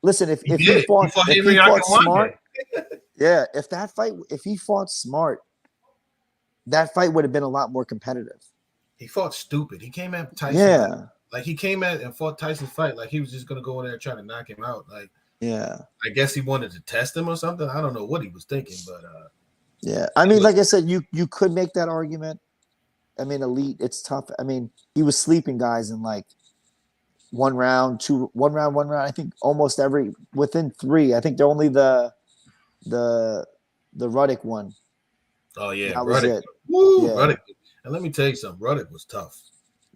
Listen, if He if did. He fought he Henry fought Akin one smart, day. yeah, if he fought smart, that fight would have been a lot more competitive. He fought stupid. He came at Tyson Yeah, like he came at and fought Tyson's fight like he was just gonna go in there and try to knock him out. Like yeah, I guess he wanted to test him or something. I don't know what he was thinking, but yeah. I mean, like I said, you could make that argument. I mean, elite, it's tough. I mean, he was sleeping guys in like one round. I think almost every within three. I think they're only the Ruddick one. oh yeah, That was Ruddick. it. Woo, Yeah, Ruddick. And let me tell you something, Ruddick was tough.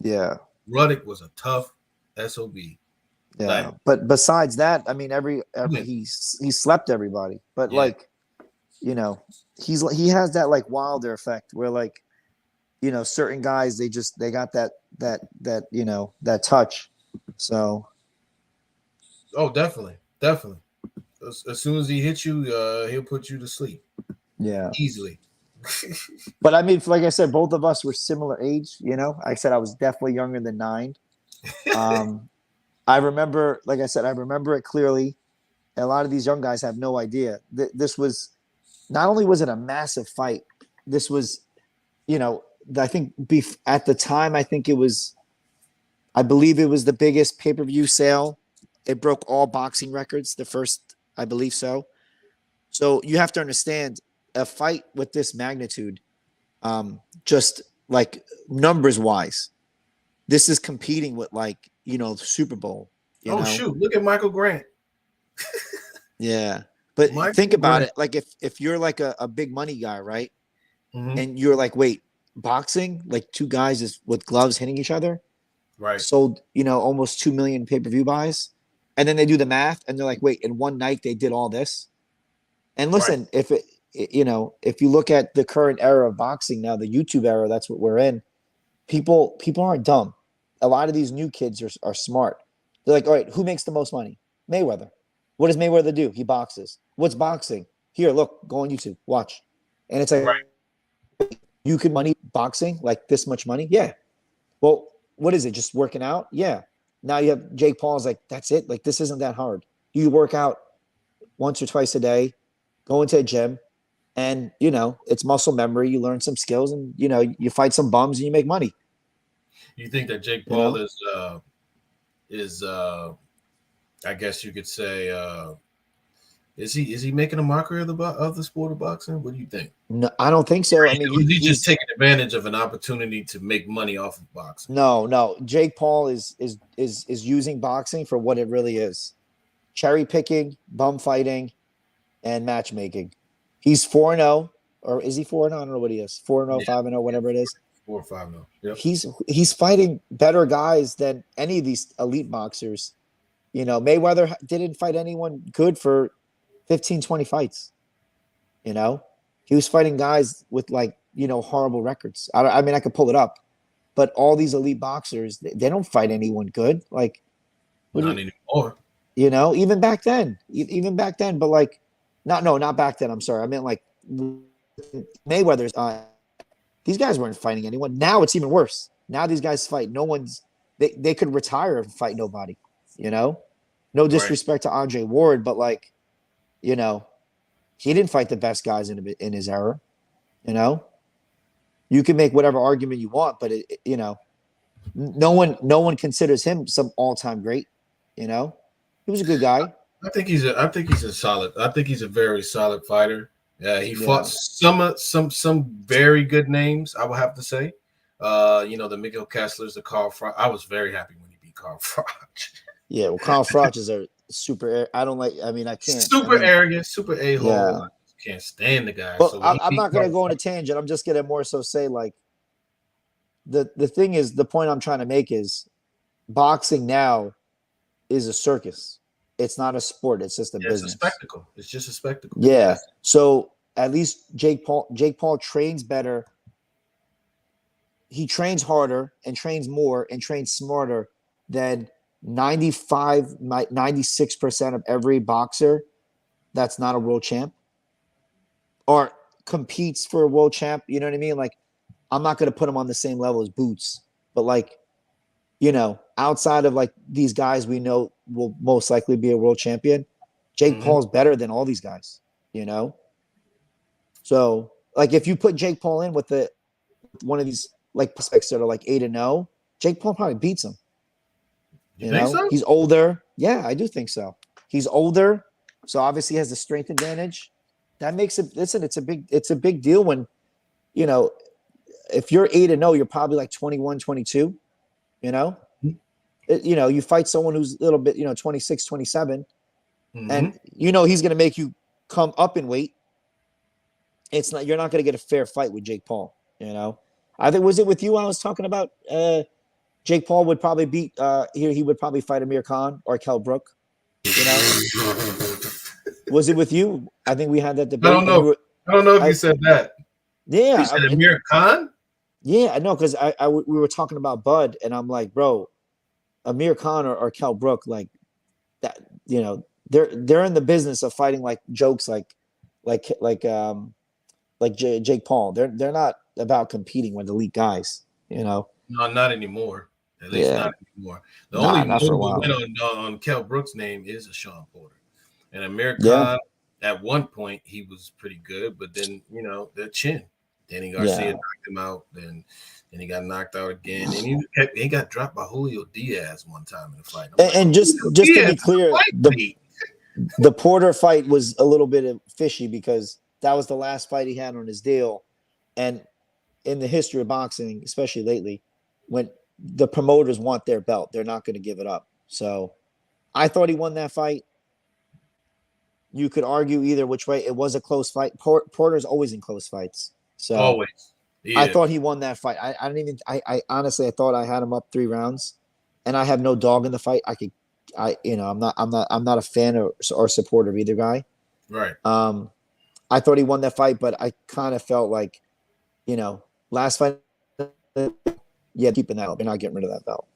yeah, Ruddick was a tough SOB. yeah. Like But besides that, I mean, went, he slept everybody. But yeah. like, you know, he has that like Wilder effect where like, you know, certain guys they got that that touch. So Oh, definitely. Definitely. As soon as he hits you, he'll put you to sleep yeah. easily. But I mean, like I said, both of us were similar age. You know, I said I was definitely younger than 9. I remember, like I said, I remember it clearly. A lot of these young guys have no idea. This was not only was it a massive fight. This was, you know, I think at the time, I believe it was the biggest pay-per-view sale. It broke all boxing records. The first, I believe so. So you have to understand a fight with this magnitude, just like numbers wise, this is competing with like, you know, the Super Bowl, you Oh know? shoot! Look at Michael Grant. Yeah. But think Michael about Grant. it. Like if you're like a big money guy, right? Mm-hmm. And you're like, wait, boxing, like two guys is with gloves hitting each other, Right. sold, you know, almost 2 million pay-per-view buys. And then they do the math and they're like, wait, in one night they did all this. And Right. listen, you know, if you look at the current era of boxing now, the YouTube era, that's what we're in. People aren't dumb. A lot of these new kids are smart. They're like, all right, who makes the most money? Mayweather. What does Mayweather do? He boxes. What's boxing? Here, look, go on YouTube, watch. And it's like, Right. you could money boxing like this much money? Yeah. Well, what is it? Just working out? Yeah. Now you have Jake Paul's like, that's it. Like, this isn't that hard. You work out once or twice a day, go into a gym, and you know, it's muscle memory. You learn some skills and you know, you fight some bums and you make money. You think that Jake You Paul know? is I guess you could say is he making a mockery of the sport of boxing? What do you think? No, I don't think so. I mean, Or is he just he's taking advantage of an opportunity to make money off of boxing? no. Jake Paul is using boxing for what it really is: cherry picking, bum fighting, and matchmaking. He's 4-0, or is he 4-0? I don't know what he is. 4-0, Yeah, 5-0, whatever it is. 4 or 5 now. Yep. He's fighting better guys than any of these elite boxers. You know, Mayweather didn't fight anyone good for 15, 20 fights. You know, he was fighting guys with like, you know, horrible records. I mean, I could pull it up, but all these elite boxers, they don't fight anyone good. Like, what do Not anymore. you know, even back then, but like, not back then. I'm sorry. I meant like Mayweather's, these guys weren't fighting anyone. Now it's even worse. Now these guys fight. They could retire and fight nobody, you know? No Right. disrespect to Andre Ward, but like, you know, he didn't fight the best guys in his era, you know? You can make whatever argument you want, but you know, no one considers him some all-time great, you know? He was a good guy. I think he's a very solid fighter. He fought Yeah. some very good names, I would have to say. You know, the Miguel Kesslers, the Carl Froch. I was very happy when he beat Carl Froch. Yeah, well, Kyle Froch is a super. I don't like. I mean, I can't. Super arrogant, super a-hole. Yeah. I can't stand the guy. But So when I'm not going to go on a tangent. I'm just going to more so say like the thing is the point I'm trying to make is boxing now is a circus. It's not a sport. It's just a it's a business. spectacle. It's just a spectacle. Yeah. So at least Jake Paul trains better. He trains harder and trains more and trains smarter than 96% of every boxer that's not a world champ or competes for a world champ. You know what I mean? Like, I'm not going to put him on the same level as Boots, but like, you know, outside of like these guys we know will most likely be a world champion. Jake Paul's better than all these guys, you know? So, like, if you put Jake Paul in with one of these, like, prospects that are, like, 8-0, Jake Paul probably beats him. You think so? He's older. Yeah, I do think so. He's older, so obviously he has the strength advantage. That makes it, listen, it's a big deal when, you know, if you're 8-0, you're probably like 21, 22, you know? You fight someone who's a little bit, 26, 27, and he's going to make you come up in weight. You're not going to get a fair fight with Jake Paul, you know? I think, was it with you when I was talking about Jake Paul would probably beat he would probably fight Amir Khan or Kell Brook, you know? Was it with you? I think we had that debate. I don't know. I don't know if you said that. Yeah. You said Amir Khan? Yeah, I know, because we were talking about Bud, and I'm like, bro, Amir Khan or Kell Brook, like that, they're in the business of fighting like jokes, like Jake Paul. They're not about competing with elite guys, you know. No, not anymore. At least not anymore. The only win on Kell Brook's name is a Sean Porter. And Amir Khan, at one point, he was pretty good, but then, the chin. Danny Garcia knocked him out. Then he got knocked out again. And he got dropped by Julio Diaz one time in the fight. And just to be clear, the Porter fight was a little bit fishy because that was the last fight he had on his deal. And in the history of boxing, especially lately, when the promoters want their belt, they're not going to give it up. So I thought he won that fight. You could argue either which way. It was a close fight. Porter's always in close fights. So always. Yeah. I thought he won that fight. I honestly, I thought I had him up 3 rounds, and I have no dog in the fight. I'm not a fan or supporter of either guy. Right. I thought he won that fight, but I kind of felt like, last fight, keeping that belt. They're not getting rid of that belt.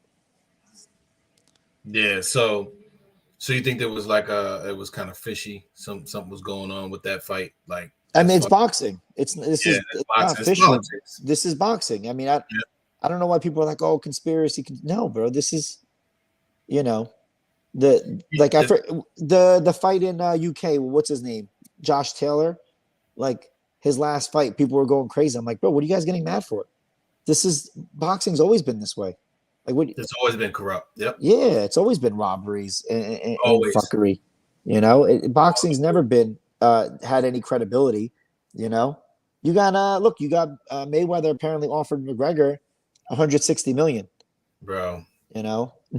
Yeah. So you think there was it was kind of fishy? Something was going on with that fight, like. I mean, it's boxing. This is not fishing. This is boxing. I mean, I don't know why people are like, oh, conspiracy. No, bro. This is, the fight in UK. What's his name? Josh Taylor. Like his last fight, people were going crazy. I'm like, bro, what are you guys getting mad for? Boxing's always been this way. Like it's always been corrupt. Yep. Yeah, it's always been robberies and fuckery. Boxing's never been had any credibility. You got Mayweather apparently offered McGregor $160 million. Bro.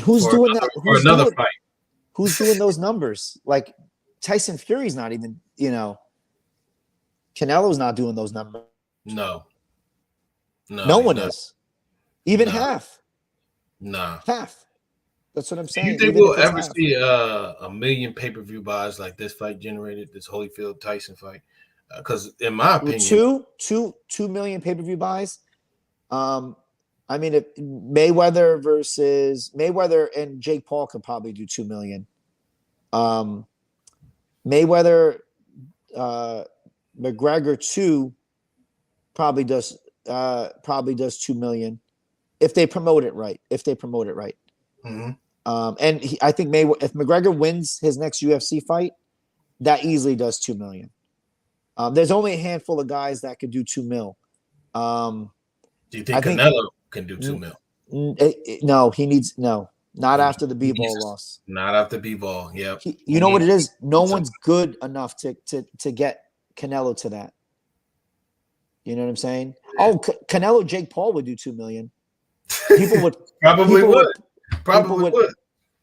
Who's doing that? For another fight. Who's doing those numbers? Like Tyson Fury's not even, Canelo's not doing those numbers. No one is. Even half. Nah. Half. That's what I'm saying. Do you think we'll ever see a million pay-per-view buys like this fight generated, this Holyfield-Tyson fight? Because in my opinion, 2 million pay-per-view buys. I mean, if Mayweather and Jake Paul could probably do 2 million. Mayweather, McGregor 2 probably does 2 million if they promote it right. Mm-hmm. I think if McGregor wins his next UFC fight, that easily does 2 million. There's only a handful of guys that could do 2 mil. Do you think Canelo can do 2 mil? No, not after the B-ball loss. Not after B-ball. Yep. You know what it is? No one's good enough to get Canelo to that. You know what I'm saying? Oh, Canelo, Jake Paul would do 2 million. People would probably would.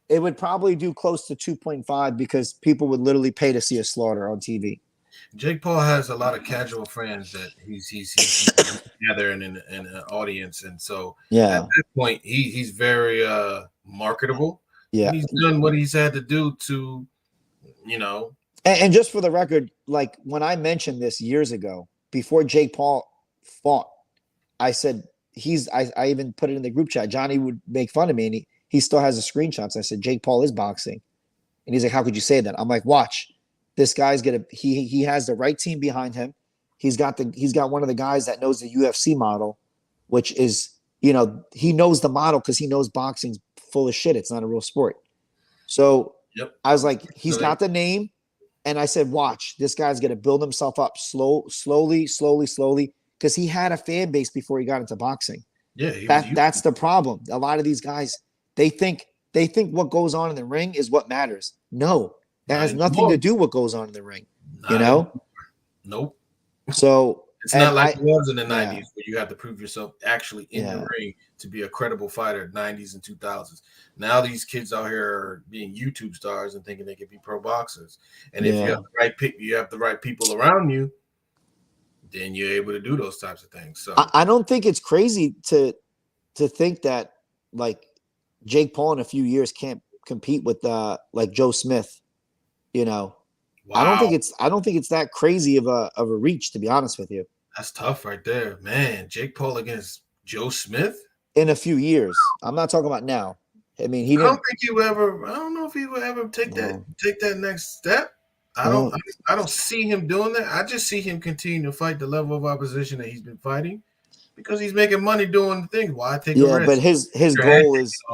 It would probably do close to 2.5 because people would literally pay to see a slaughter on TV. Jake Paul has a lot of casual friends that he's together in an audience, and so at that point he's very marketable. Yeah, and he's done what he's had to do to, And just for the record, like when I mentioned this years ago, before Jake Paul fought, I said I even put it in the group chat. Johnny would make fun of me, and he still has the screenshots. I said Jake Paul is boxing, and he's like, "How could you say that?" I'm like, "Watch, this guy's he has the right team behind him. He's got one of the guys that knows the UFC model, which is he knows the model because he knows boxing's full of shit. It's not a real sport. So Yep. I was like, he's got the name. And I said, watch, this guy's going to build himself up slowly, because he had a fan base before he got into boxing. Yeah, That's the problem. A lot of these guys, they think what goes on in the ring is what matters. No, that has nothing to do what goes on in the ring. Nope. So it's not like it was in the 90s where you have to prove yourself actually in the ring to be a credible fighter. 90s and 2000s. Now these kids out here are being YouTube stars and thinking they can be pro boxers. And if you have the right people around you, then you're able to do those types of things. So I don't think it's crazy to think that like Jake Paul in a few years can't compete with like Joe Smith. Wow. I don't think it's that crazy of a reach, to be honest with you. That's tough right there, man. Jake Paul against Joe Smith in a few years. I'm not talking about now. I mean, I don't know if he would ever take that next step. I don't see him doing that. I just see him continue to fight the level of opposition that he's been fighting because he's making money doing the things. Why take a risk? Yeah, but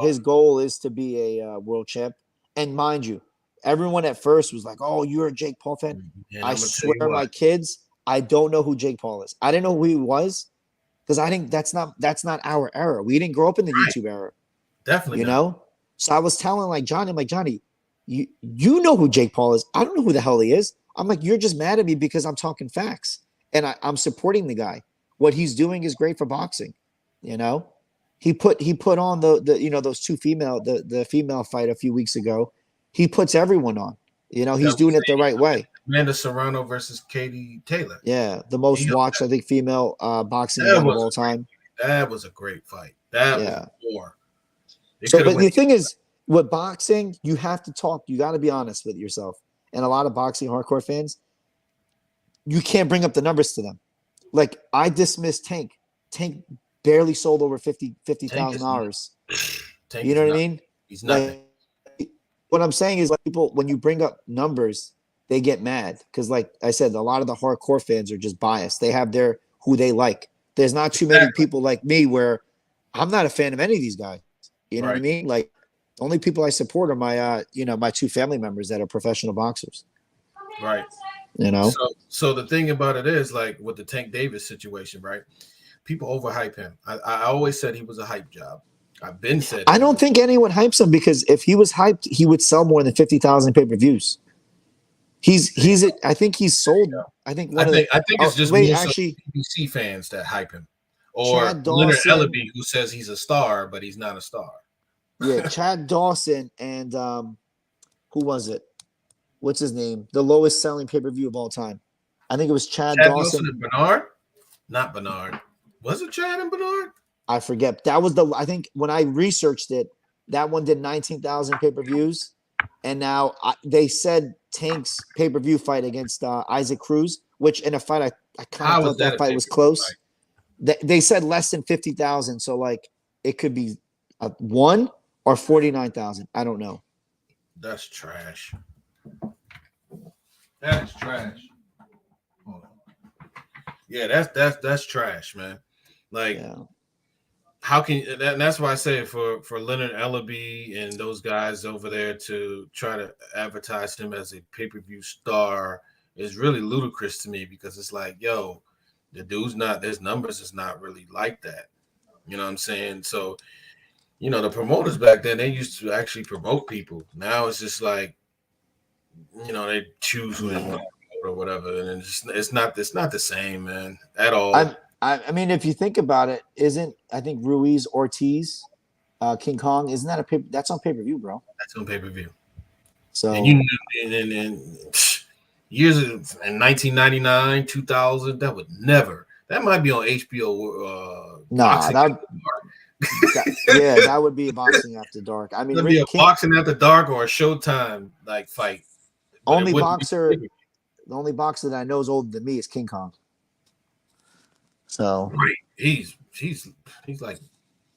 his goal is to be a world champ. And mind you, everyone at first was like, "Oh, you're a Jake Paul fan." I swear, my kids, I don't know who Jake Paul is. I didn't know who he was because I think that's not our era. We didn't grow up in the YouTube era. Definitely, you know. So I was telling like Johnny, I'm like, Johnny, you know who Jake Paul is. I don't know who the hell he is. I'm like, you're just mad at me because I'm talking facts and I'm supporting the guy. What he's doing is great for boxing. He put on the those two the female fight a few weeks ago. He puts everyone on. He's doing it the right way. Amanda Serrano versus Katie Taylor. Yeah, the most watched, I think, female boxing event of all time. That was a great fight. That was war. So, but the thing is, with boxing, you have to talk. You got to be honest with yourself. And a lot of boxing hardcore fans, you can't bring up the numbers to them. Like, I dismissed Tank. Tank barely sold over 50,000 hours. You know what I mean? He's nothing. What I'm saying is, like, people, when you bring up numbers, they get mad because, like I said, a lot of the hardcore fans are just biased. They have who they like. There's not too many people like me where I'm not a fan of any of these guys. You know what I mean? Like, the only people I support are my, my two family members that are professional boxers. Right. So the thing about it is, like, with the Tank Davis situation, right? People overhype him. I always said he was a hype job. I've been said. I don't think anyone hypes him because if he was hyped, he would sell more than 50,000 pay-per-views. I think he's sold. I think it's just actually PBC fans that hype him, or Leonard Ellaby, who says he's a star but he's not a star. Yeah, Chad Dawson and who was it? What's his name? The lowest selling pay-per-view of all time. I think it was Chad Dawson and Bernard. Not Bernard. Was it Chad and Bernard? I forget. That was I think when I researched it, that one did 19,000 pay-per-views. And now they said Tank's pay-per-view fight against Isaac Cruz, which in a fight I kind of thought that fight was close. They said less than 50,000. So like it could be 1 or 49,000. I don't know. That's trash. That's trash. Yeah, that's trash, man. Like, how can and that's why I say for Leonard Ellaby and those guys over there to try to advertise him as a pay-per-view star is really ludicrous to me because it's like, yo, the dude's not, his numbers is not really like that. You know what I'm saying? So, the promoters back then, they used to actually promote people. Now it's just like, they choose who they want to promote or whatever, and it's not the same, man, at all. I mean, if you think about it, I think Ruiz Ortiz, King Kong, isn't that that's on pay-per-view, bro? That's on pay-per-view. So and years in 1999, 2000, that might be on HBO. That would be a Boxing After Dark. I mean, it'd be a Boxing After Dark or a Showtime like fight. The only boxer that I know is older than me is King Kong. So right, he's like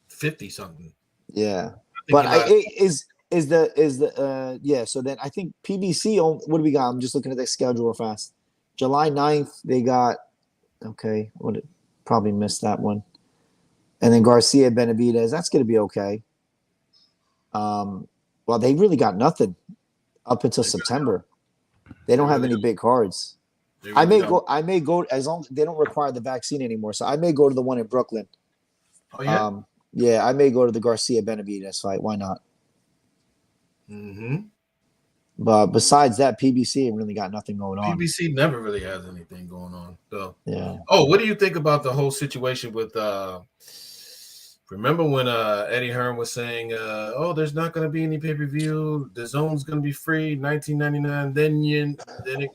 50 something. Yeah, but So then I think PBC. What do we got? I'm just looking at their schedule real fast. July 9th, they got probably missed that one, and then Garcia Benavidez. That's going to be okay. Well, they really got nothing up until They really September. They don't They have really any big cards. They I really may don't. go. I may go as long they don't require the vaccine anymore. So I may go to the one in Brooklyn. Oh yeah. Yeah, I may go to the Garcia Benavidez fight. Why not? Mm-hmm. But besides that, PBC really got nothing going on. PBC never really has anything going on. So, Yeah. oh, what do you think about the whole situation with? Remember when Eddie Hearn was saying, "Oh, there's not going to be any pay-per-view. The zone's going to be free, 1999. Then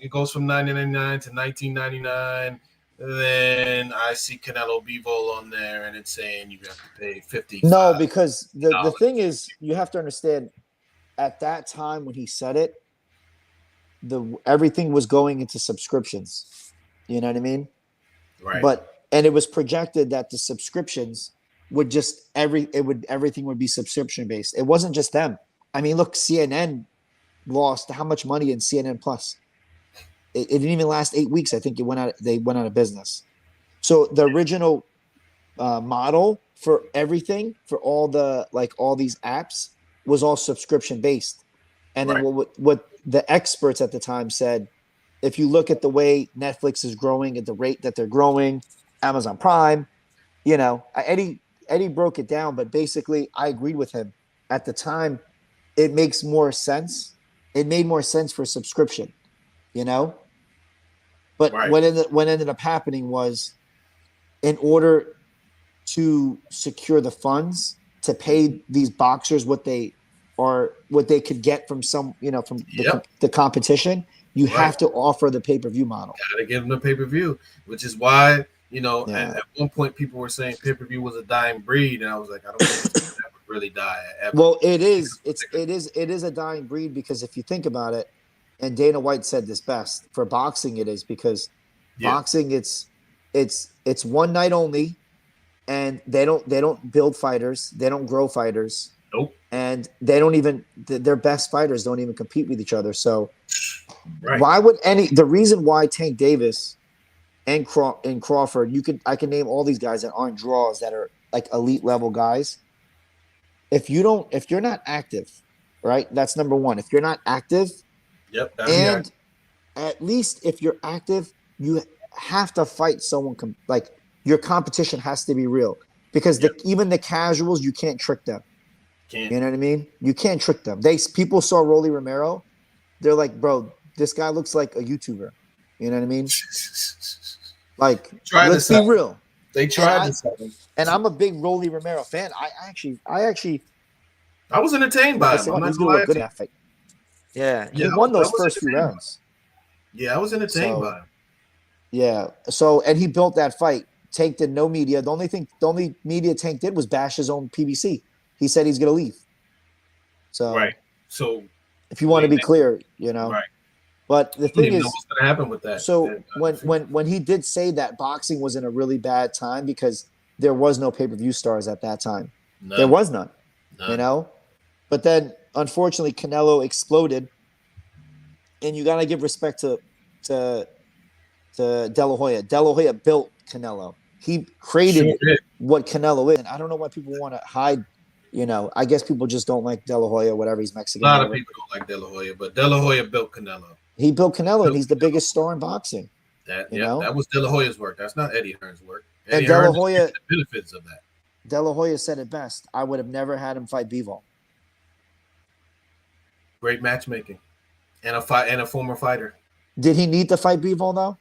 it goes from 1999 to 1999. Then I see Canelo Bivol on there, and it's saying you have to pay 55. No, because the thing is, you have to understand. At that time when he said it, everything was going into subscriptions. You know what I mean? Right. And it was projected that the subscriptions would everything would be subscription based. It wasn't just them. I mean, look, CNN lost how much money in CNN Plus? It didn't even last 8 weeks. I think they went out of business. So the original model for everything, for all these apps, was all subscription based. And then what the experts at the time said, if you look at the way Netflix is growing at the rate that they're growing, Amazon Prime, Eddie broke it down, but basically I agreed with him. At the time, it makes more sense. It made more sense for subscription, But what ended up happening was, in order to secure the funds to pay these boxers what they could get from the competition, you have to offer the pay-per-view model. Gotta give them the pay-per-view, which is why, at one point people were saying pay-per-view was a dying breed, and I was like, I don't think it's gonna ever really die ever. Well, it is a dying breed, because if you think about it, and Dana White said this best, for boxing it is, because boxing it's one night only, and they don't build fighters, they don't grow fighters. Nope. And they don't even their best fighters don't even compete with each other. So why would the reason why Tank Davis and Crawford, I can name all these guys that aren't draws, that are like elite level guys. If you're not active, right? That's number one. If you're not active, and at least if you're active, you have to fight someone your competition has to be real, because even the casuals, you can't trick them. You know what I mean? You can't trick them. People saw Rolly Romero. They're like, bro, this guy looks like a YouTuber. You know what I mean? Like, let's be real. They tried this. And I'm a big Rolly Romero fan. I was entertained by him. I'm not gonna lie to you. Yeah, he won those first few rounds. Yeah, I was entertained by him. Yeah. So, and he built that fight. Tank did no media. The only media Tank did was bash his own PBC. He said he's going to leave. So, So, if you want to be clear, Right. But the thing is, what's going to happen with that? So when he did say that boxing was in a really bad time, because there was no pay-per-view stars at that time. There was none. But then unfortunately Canelo exploded, and you got to give respect to De La Hoya. De La Hoya built Canelo. He created what Canelo is. And I don't know why people want to hide. I guess people just don't like De La Hoya, whatever. He's Mexican. A lot of people don't like De La Hoya, but De La Hoya built Canelo. He built Canelo, and he's the biggest star in boxing. That was De La Hoya's work. That's not Eddie Hearn's work. And De La Hoya, the benefits of that. De La Hoya said it best. I would have never had him fight Bivol. Great matchmaking, and a former fighter. Did he need to fight Bivol though?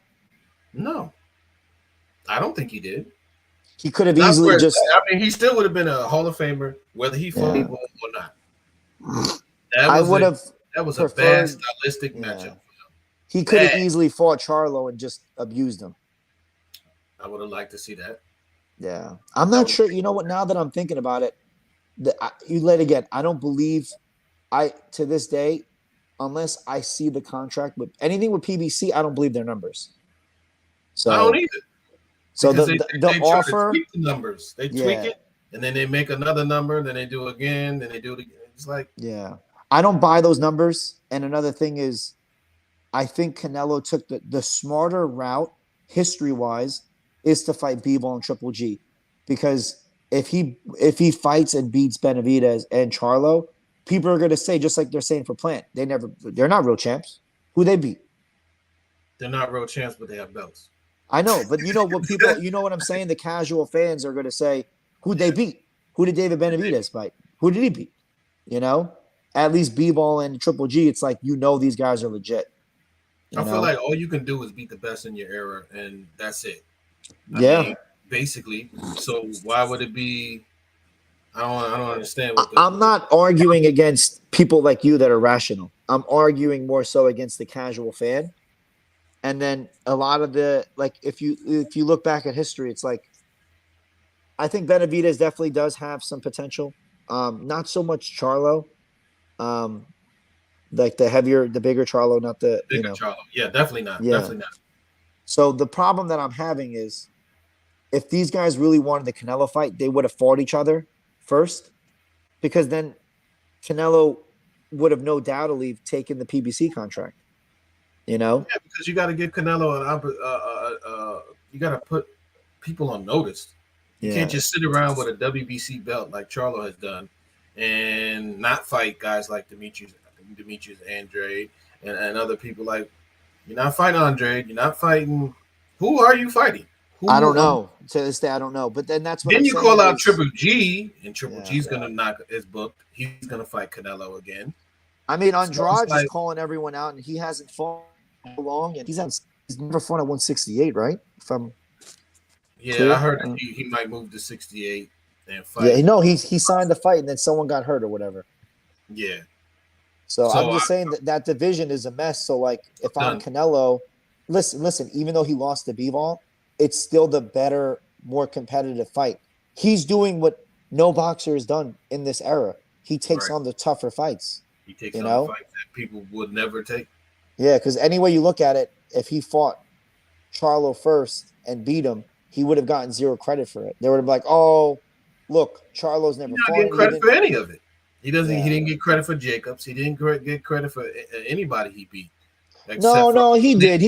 No, I don't think he did. He could have easily he still would have been a Hall of Famer, whether he fought Bivol or not. That was a bad stylistic matchup. He could have easily fought Charlo and just abused him. I would have liked to see that. Yeah, I'm not sure. You know what? Now that I'm thinking about it, I don't believe. To this day, unless I see the contract with anything with PBC, I don't believe their numbers. So I don't either. So because the offer, tweak the numbers, they tweak it, and then they make another number, then they do it again, then they do it again. It's like, I don't buy those numbers. And another thing is, I think Canelo took the smarter route, history-wise, is to fight Bivol and Triple G, because if he fights and beats Benavidez and Charlo, people are going to say, just like they're saying for Plant, they're not real champs. Who they beat? They're not real champs, but they have belts. I know, but you know what I'm saying? The casual fans are going to say, who they beat? Who did David Benavidez fight? Who did he beat? You know, at least B-Ball and Triple G, it's like, these guys are legit. I feel like all you can do is beat the best in your era, and that's it. I mean, basically. So why would it be? I don't understand. I'm not arguing against people like you that are rational. I'm arguing more so against the casual fan. And then a lot of if you look back at history, it's like, I think Benavidez definitely does have some potential. Not so much Charlo. Like the bigger Charlo, not the bigger Charlo. Yeah, definitely not. Yeah. Definitely not. So the problem that I'm having is, if these guys really wanted the Canelo fight, they would have fought each other first, because then Canelo would have no doubtedly taken the PBC contract. Yeah, because you got to give Canelo you got to put people on notice. You can't just sit around with a WBC belt like Charlo has done and not fight guys like Demetrius Andrade and other people. Like, you're not fighting Andrade. You're not fighting. Who are you fighting? I don't know. To this day, I don't know. But then that's what. Then you call out Triple G, and Triple G's gonna knock his book. He's gonna fight Canelo again. I mean, Andrade is calling everyone out, and he hasn't fought long, and he's never fought at 168, right? I heard that he might move to 68 and fight. Yeah, no, he signed the fight, and then someone got hurt or whatever. Yeah. So I'm just saying that division is a mess. So, like, if I'm Canelo, listen, even though he lost to Bivol, it's still the better, more competitive fight. He's doing what no boxer has done in this era. He takes on the tougher fights. He takes on the fights that people would never take. Yeah, because any way you look at it, if he fought Charlo first and beat him, he would have gotten zero credit for it. They would have been like, "Oh, look, Charlo's never fought." He didn't get credit for any of it. He doesn't. Yeah. He didn't get credit for Jacobs. He didn't get credit for anybody he beat. No, he did.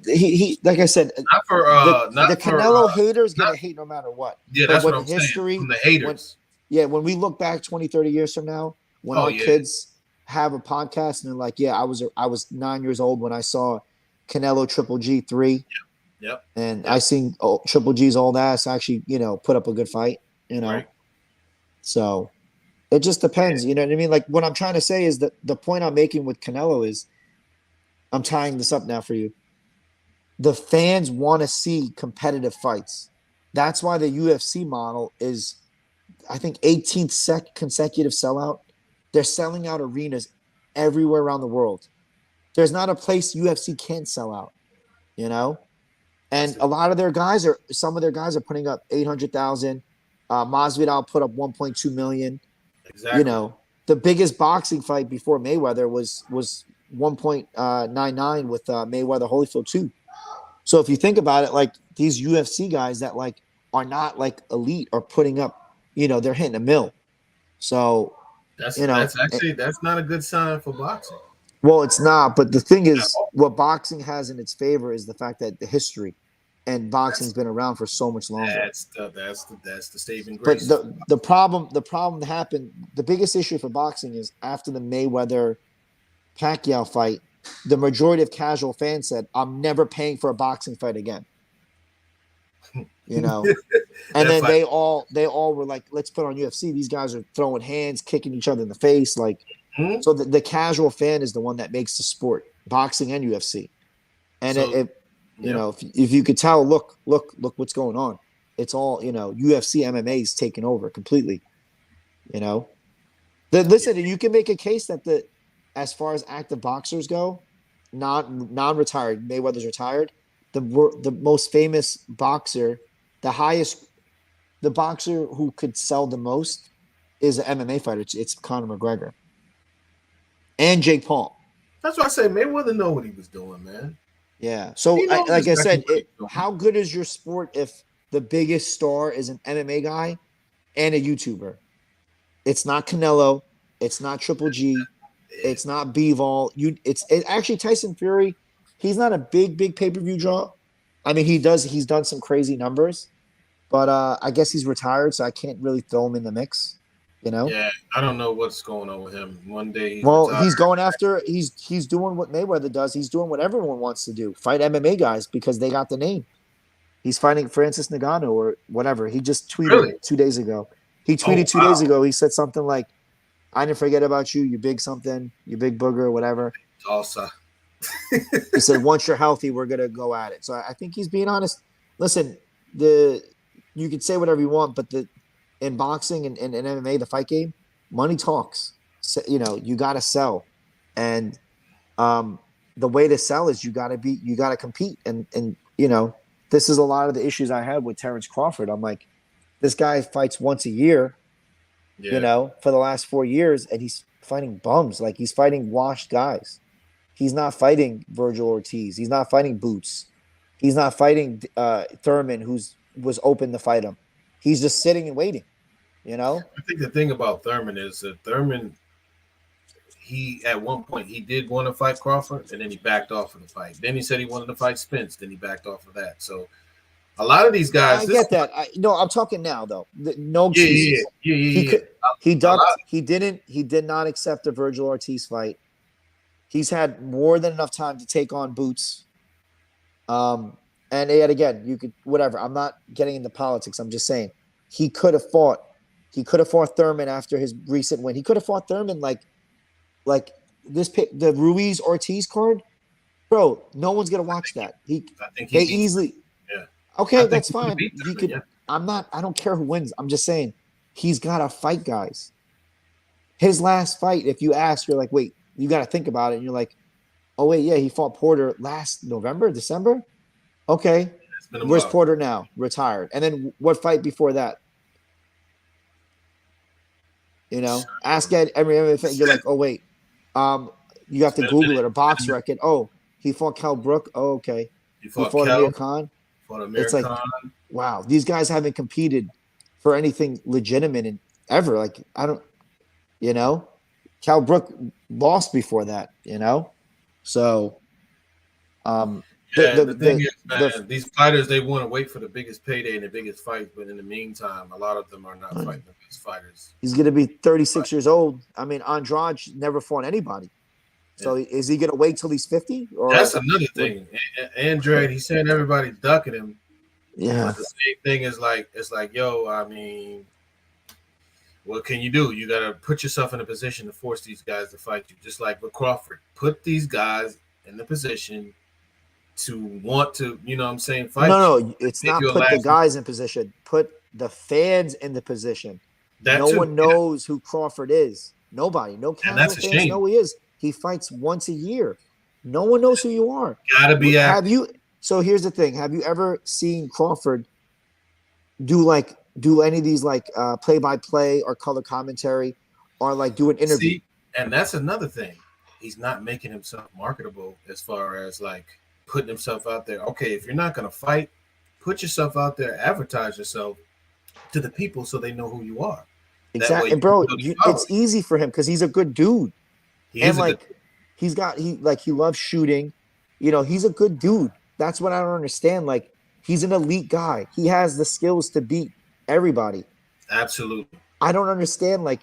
He like I said, not for the Canelo haters gonna hate no matter what. Yeah, that's what I'm saying. From the haters. When we look back 20, 30 years from now, when our kids have a podcast and they're like, "Yeah, I was 9 years old when I saw Canelo Triple G 3." Yep. And I seen Triple G's old ass actually, put up a good fight. Right. So it just depends. You know what I mean? Like, what I'm trying to say is that the point I'm making with Canelo is, I'm tying this up now for you. The fans want to see competitive fights. That's why the UFC model is, I think, 18th consecutive sellout. They're selling out arenas everywhere around the world. There's not a place UFC can't sell out, And a lot of some of their guys are putting up 800,000. Masvidal put up 1.2 million. Exactly. The biggest boxing fight before Mayweather was 1.99 with Mayweather-Holyfield 2. So if you think about it, like, these UFC guys that are not elite are putting up, they're hitting a mill. So that's not a good sign for boxing. Well, it's not, but the thing is, what boxing has in its favor is the fact that the history, and boxing's been around for so much longer. That's the saving grace. But the problem that happened, the biggest issue for boxing is, after the Mayweather Pacquiao fight, the majority of casual fans said, "I'm never paying for a boxing fight again." And then they all were like, "Let's put on UFC." These guys are throwing hands, kicking each other in the face, So the casual fan is the one that makes the sport, boxing and UFC. And if you could tell, look what's going on. It's all, UFC MMA is taking over completely. Listen, you can make a case that as far as active boxers go, non-retired, Mayweather's retired, the most famous boxer, the boxer who could sell the most is an MMA fighter. It's Conor McGregor. And Jake Paul. That's why I say Mayweather know what he was doing, man. Yeah. So, like I said, how good is your sport if the biggest star is an MMA guy and a YouTuber? It's not Canelo. It's not Triple G. It's not Bivol. It's actually Tyson Fury. He's not a big pay-per-view draw. I mean, he's done some crazy numbers, but I guess he's retired, so I can't really throw him in the mix. You know? Yeah, I don't know what's going on with him. One day he's Well, retired. he's going after. He's doing what Mayweather does. He's doing what everyone wants to do: fight MMA guys because they got the name. He's fighting Francis Ngannou or whatever. He just tweeted Really? 2 days ago. He Oh tweeted 2 days wow, ago. He said something like, "I didn't forget about you. You big something. You big booger, whatever." Tulsa. He said, "Once you're healthy, we're gonna go at it." So I think he's being honest. Listen, the you can say whatever you want, but the in boxing and MMA, the fight game, money talks. So, you got to sell, and um, the way to sell is you got to compete, and this is a lot of the issues I had with Terrence Crawford. I'm like, this guy fights once a year, Yeah, for the last 4 years, and he's fighting bums. Like he's fighting washed guys. He's not fighting Virgil Ortiz. He's not fighting Boots. He's not fighting Thurman, who's was open to fight him. He's just sitting and waiting. You know. I think the thing about Thurman is that Thurman, he at one point he did want to fight Crawford, and then he backed off of the fight. Then he said he wanted to fight Spence, then he backed off of that. So a lot of these guys, I get that. No, I'm talking now though. No yeah, yeah, excuses. yeah, yeah, He yeah. could. He A lot, ducked. He didn't. He did not accept the Virgil Ortiz fight. He's had more than enough time to take on Boots. Um, and yet again, you could whatever. I'm not getting into politics. I'm just saying he could have fought. He could have fought Thurman after his recent win. He could have fought Thurman like this pick the Ruiz Ortiz card, bro. No one's gonna watch that. I think he They beats. easily. Yeah, I Okay, think that's he could fine. beat He Thurman. could. Yeah, I'm not. I don't care who wins. I'm just saying he's got to fight guys. His last fight, if you ask, you're like, wait, you got to think about it. And you're like, oh wait, yeah, he fought Porter last November, December. Okay, it's been a where's while. Porter now? Retired. And then what fight before that? Ask Ed every fight. You're like, oh wait, you have It's to been a Google minute. it or box record. Oh, he fought Cal Brook. Oh, okay, He he fought fought Amir Kel, Khan. fought It's Amir like, Khan. wow, these guys haven't competed for anything legitimate in ever. Like, I don't, you know, Cal Brook lost before that, So, um, the, Yeah, the, the thing the, is, the, man, these fighters they want to wait for the biggest payday and the biggest fight, but in the meantime, a lot of them are not fighting the best fighters. he's going to be But 36 years old. I mean, Andrade never fought anybody. yeah, So is he going to wait till he's 50 that's or another what? thing. Andrade, he said everybody ducking him, Yeah, but the same thing is like it's like, yo, I mean, what can you do? You got to put yourself in a position to force these guys to fight you, just like with Crawford. Put these guys in the position to want to, what I'm saying, fight you, no, it's make not you a put the last guys in position, put the fans in the position. that No too, one yeah. knows who Crawford is. Nobody, no And casual that's a fans know shame. who he is. He fights once a year. No one knows who you are. Got to be Have active. you? So here's the thing: have you ever seen Crawford do any of these like play by play or color commentary or like do an interview? See, and that's another thing. He's not making himself marketable as far as like putting himself out there. Okay, if you're not going to fight, put yourself out there, advertise yourself to the people so they know who you are. That way Exactly, you and can bro, build a it's following. easy for him because he's a good dude, He and is a good. like he loves shooting. He's a good dude. That's what I don't understand. Like he's an elite guy. He has the skills to beat everybody. Absolutely. I don't understand. Like,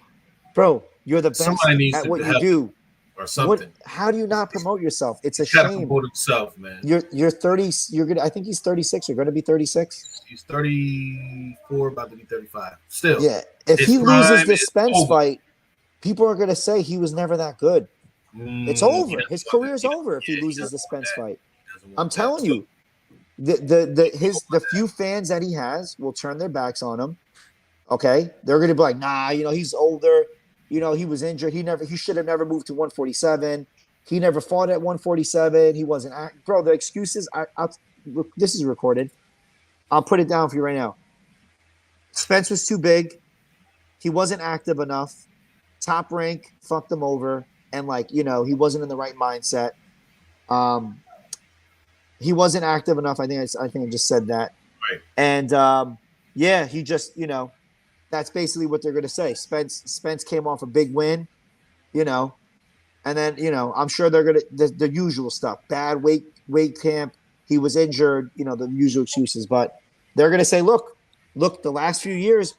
bro, you're the Somebody best needs at to what you help him do. or What? something. How do you not promote yourself? It's a He's got to shame. promote himself, man. You're 30. You're gonna. I think he's 36. You're gonna be 36. He's 34, about to be 35. Still, Yeah. If his he loses prime this is Spence over. fight, people are gonna say he was never that good. It's He over. doesn't His want that. career's over if he Yeah, he loses doesn't the want Spence that. fight. He doesn't I'm want that. telling So you, the few fans that he has will turn their backs on him. Okay, they're gonna be like, nah, he's older. He was injured. He should have never moved to 147. He never fought at 147. He wasn't, bro. The excuses. This is recorded. I'll put it down for you right now. Spence was too big. He wasn't active enough. Top rank fucked him over, and he wasn't in the right mindset. Um, he wasn't active enough. I think I just said that. right. And yeah, he just that's basically what they're going to say. Spence came off a big win, you know, and then I'm sure they're going to the usual stuff. Bad weight camp. He was injured. The usual excuses. But they're going to say, look, the last few years,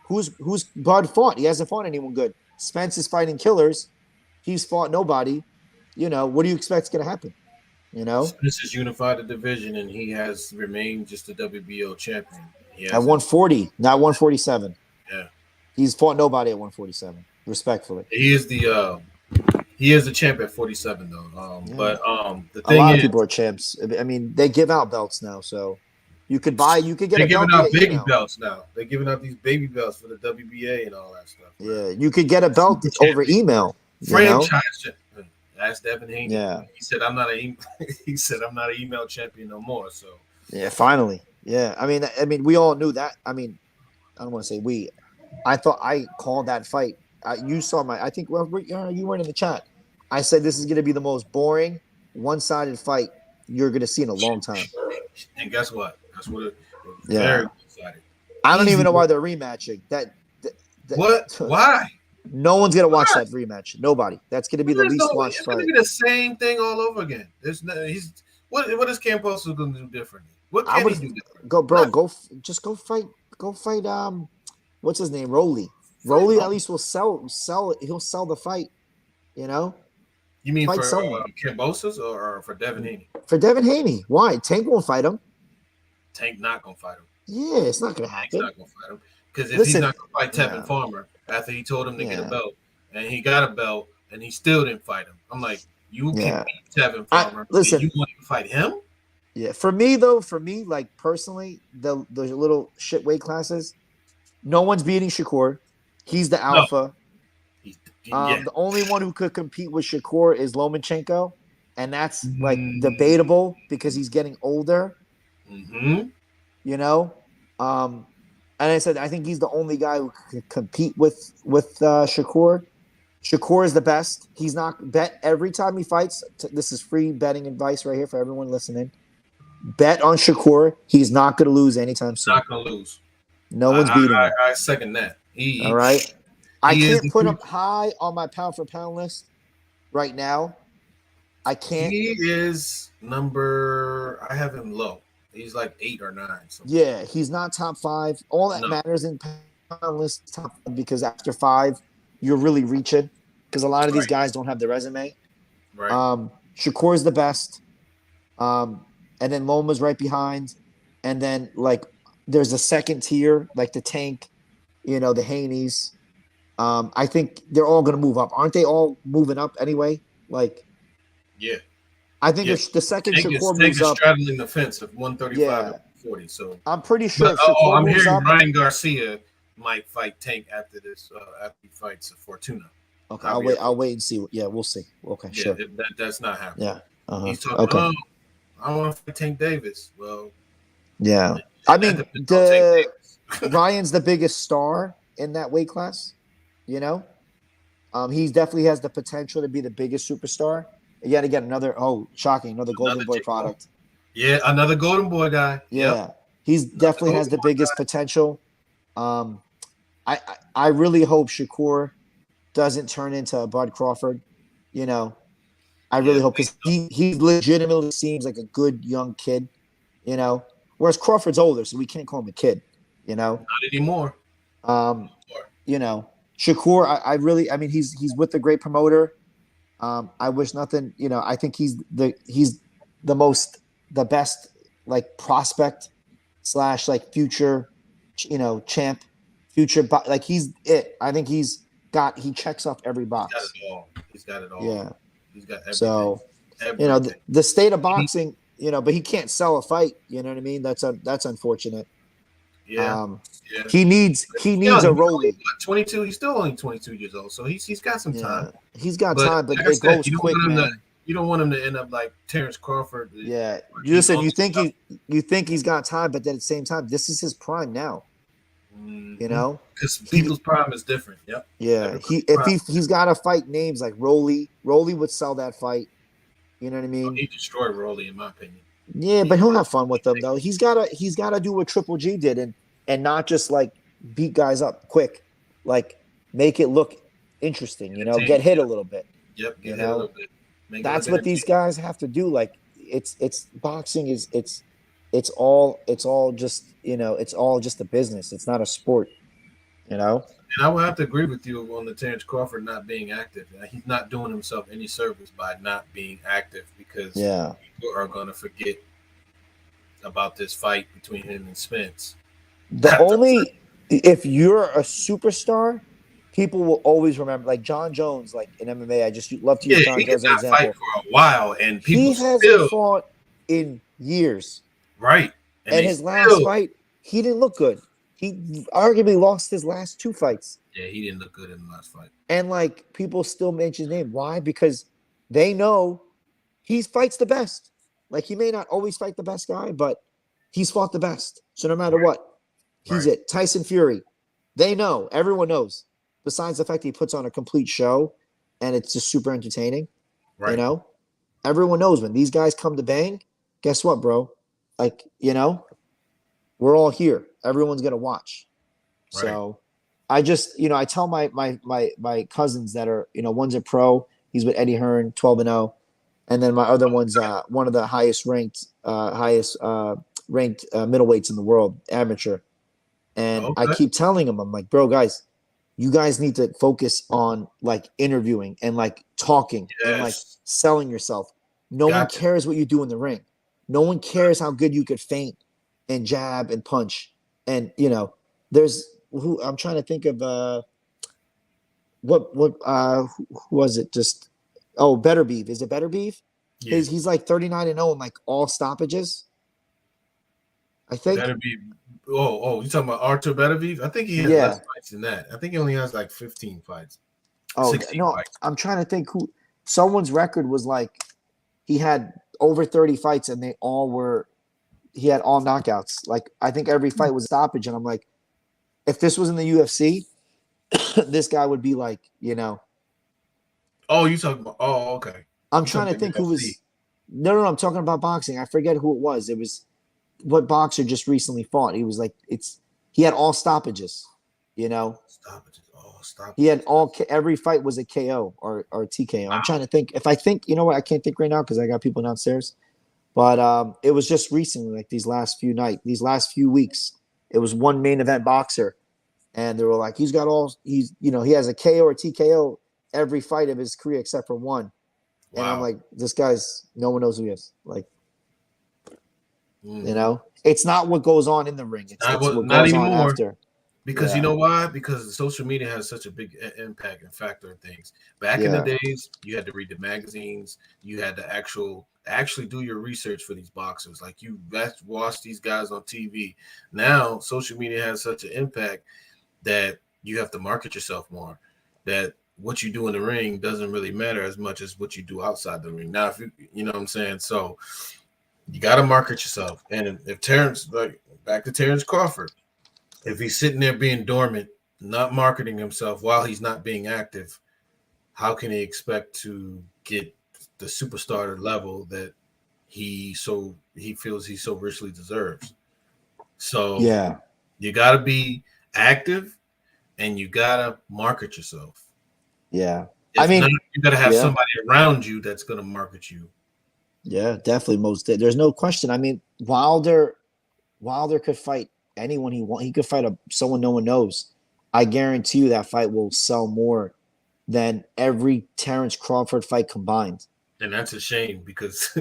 who's Bud fought? He hasn't fought anyone good. Spence is fighting killers. He's fought nobody. You know, what do you expect is going to happen? You know, Spence has unified the division, and he has remained just the WBO champion. He at hasn't. 140, not 147. Yeah, He's fought nobody at 147. Respectfully, he is the champ at 47 though. Yeah. But the a thing lot of is, people are champs. I mean, they give out belts now, so you could get they're a giving belt out via baby email. belts now. They're giving out these baby belts for the WBA and all that stuff. Yeah, you could get a belt Super over champion. email. Franchise champion. Ask Devin Haney. Yeah. He said I'm not a he said I'm not an email champion no more. So Yeah, finally. Yeah, I mean, we all knew that. I mean, I don't want to say we. I thought I called that fight. You saw I think you weren't in the chat. I said this is going to be the most boring, one-sided fight you're going to see in a long time. And guess what? That's what it was. Yeah. Very excited. I don't even know why they're rematching. What? Why? No one's going to watch that rematch. Nobody. That's going to be the least watched It's fight. going to be the same thing all over again. There's no. What is Camposo going to do differently? What can he do differently? Go fight. What's his name? Rolly at least will sell it. He'll sell the fight. You know. You mean Fight for someone. Cambosos or for Devin Haney? For Devin Haney. Why? Tank won't fight him. Tank not gonna fight him. Yeah, it's not gonna Tank's happen. not gonna fight him because if he's not gonna fight Tevin Farmer after he told him to get a belt and he got a belt and he still didn't fight him, I'm like, you can beat Tevin Farmer. Listen, you want to fight him? Yeah, for me, like personally, the little shit weight classes, no one's beating Shakur. He's the alpha. The only one who could compete with Shakur is Lomachenko, and that's like debatable because he's getting older. Mm-hmm. You know, and I said I think he's the only guy who could compete with Shakur. Shakur is the best. He's not bet every time he fights. This is free betting advice right here for everyone listening. Bet on Shakur. He's not going to lose anytime soon. Not going to lose. No one's beating him. I second that. All right. I can't put him high on my pound for pound list right now. I can't. He is number. I have him low. He's like 8 or 9. Yeah, he's not top 5. All that matters in pound list is top 5 because after 5, you're really reaching because a lot of these guys don't have the resume. Right. Shakur's the best. And then Loma's right behind. And then like there's a second tier, like the Tank, you know, the Haneys. I think they're all going to move up. Aren't they all moving up anyway? Like, yeah. I think the second Shakur moves up. Straddling the fence of 135 and 40. So I'm pretty sure if Shakur I'm moves hearing up, Ryan Garcia might fight Tank after this. After he fights Fortuna. Okay, I'll wait and see. Yeah, we'll see. Okay, sure. That's not happening. Yeah. He's talking. I want to fight Tank Davis. Well. Yeah. I mean, Ryan's the biggest star in that weight class. You know, he definitely has the potential to be the biggest superstar. Yet again, another Golden Boy product. Yeah, another Golden Boy guy. Yeah, he's definitely has the biggest potential. I really hope Shakur doesn't turn into a Bud Crawford. You know, I really hope because he legitimately seems like a good young kid. You know, whereas Crawford's older, so we can't call him a kid. You know, not anymore. You know. Shakur, I mean, he's with a great promoter. I wish nothing, you know, I think he's the best like prospect / like future, you know, champ, like he's it. I think he checks off every box. He's got it all. Yeah. He's got everything. So, you know, the state of boxing, you know, but he can't sell a fight. You know what I mean? That's unfortunate. Yeah. He needs a Rolly. 22. He's still only 22 years old, so he's got some time. He's got time, but it goes quick, man. You don't want him to end up like Terrence Crawford. Yeah, you think he's got time, but then at the same time, this is his prime now. Mm-hmm. You know, because people's prime is different. Yep. Yeah, he's got to fight names like Rolly. Rolly would sell that fight. You know what I mean? He destroyed Rolly, in my opinion. Yeah, but he'll have fun with them though. He's gotta do what Triple G did and not just like beat guys up quick, like make it look interesting. You know, get hit a little bit. Yep, get hit a little bit. That's what these guys have to do. Like it's boxing is it's all just, you know, it's all just a business. It's not a sport. You know? And I would have to agree with you on the Terrence Crawford not being active. He's not doing himself any service by not being active because Yeah. people are going to forget about this fight between him and Spence. The only if you're a superstar, people will always remember. Like John Jones, like in MMA, I just love to use Yeah, John he did Jones as an not fight example. for a while, and people He hasn't still fought in years. right, and And they his last still fight, he didn't look good. He arguably lost his last 2 fights. yeah, he didn't look good in the last fight. And like people still mention his name. Why? Because they know he fights the best. Like he may not always fight the best guy, but he's fought the best. So no matter what, he's Right. it. Tyson Fury. They know. Everyone knows. Besides the fact he puts on a complete show and it's just super entertaining. Right. You know? Everyone knows when these guys come to bang, guess what, bro? Like, you know, we're all here. Everyone's gonna watch. Right. So I just, I tell my cousins that are, one's a pro, he's with Eddie Hearn, 12-0. And then my other one's one of the highest ranked middleweights in the world, amateur. And I keep telling him, I'm like, bro, guys, you guys need to focus on like interviewing and like talking and like selling yourself. No one cares what you do in the ring. No one cares how good you could feint and jab and punch. And there's who I'm trying to think of who was it? Just Better Beef. Is it Better Beef? Yeah. He's like 39-0 in like all stoppages. I think. Better Beef. Oh, you talking about Artur Beterbiev? I think he has less fights than that. I think he only has like 15 fights. Oh no, fights. I'm trying to think who someone's record was like he had over 30 fights and he had all knockouts. Like I think every fight was stoppage, and I'm like, if this was in the UFC, this guy would be like, Oh, you talking about? Oh, okay. I'm trying to think who was. No, I'm talking about boxing. I forget who it was. It was what boxer just recently fought. He was like, he had all stoppages, Stoppages, all stoppages. He had every fight was a KO or TKO. Wow. I'm trying to think. If I think, you know what, I can't think right now because I got people downstairs. But it was just recently, like these last few weeks, it was one main event boxer, and they were like, he has a KO or TKO every fight of his career except for one. Wow. And I'm like, this guy's, no one knows who he is. Like, it's not what goes on in the ring. It's what goes on after. Because you know why? Because social media has such a big impact and factor in things. Back in the days, you had to read the magazines. You had to actually do your research for these boxers. Like you watch these guys on TV. Now, social media has such an impact that you have to market yourself more. That what you do in the ring doesn't really matter as much as what you do outside the ring. Now, if you know what I'm saying? So you got to market yourself. And if Terrence, like back to Terrence Crawford, if he's sitting there being dormant, not marketing himself while he's not being active, how can he expect to get the superstar level that he feels he so richly deserves? So you got to be active and you got to market yourself. Yeah. You got to have somebody around you that's going to market you. Yeah, definitely. There's no question. I mean, Wilder could fight anyone he wants. He could fight someone no one knows. I guarantee you that fight will sell more than every Terrence Crawford fight combined. And that's a shame because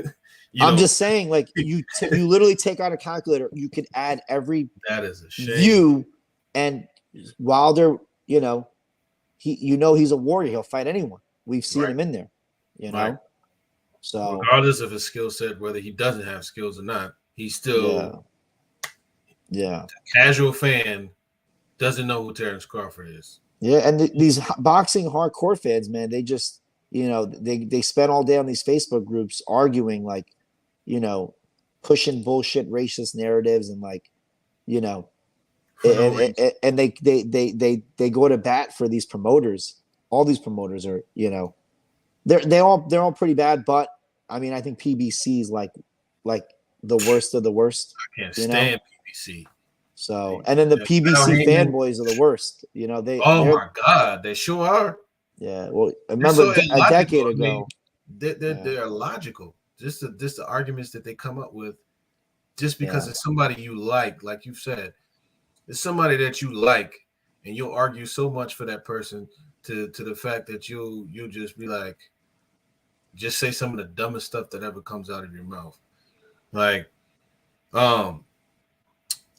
I'm just saying, like you literally take out a calculator, you could add every view, and Wilder, he's a warrior. He'll fight anyone. We've seen him in there, Right. So regardless of his skill set, whether he doesn't have skills or not, he's still a casual fan doesn't know who Terrence Crawford is. Yeah, and these boxing hardcore fans, man, they just they spend all day on these Facebook groups arguing, like, pushing bullshit racist narratives and like, and they go to bat for these promoters. All these promoters are, they're all pretty bad, but I mean, I think PBC is like the worst of the worst. I can't stand PBC. So, and then the PBC fanboys are the worst. My God, they sure are. Yeah, well, I remember a decade ago. They're illogical. Just the arguments that they come up with, just because it's somebody you like you said, it's somebody that you like, and you'll argue so much for that person to the fact that you'll just be like, just say some of the dumbest stuff that ever comes out of your mouth. Like,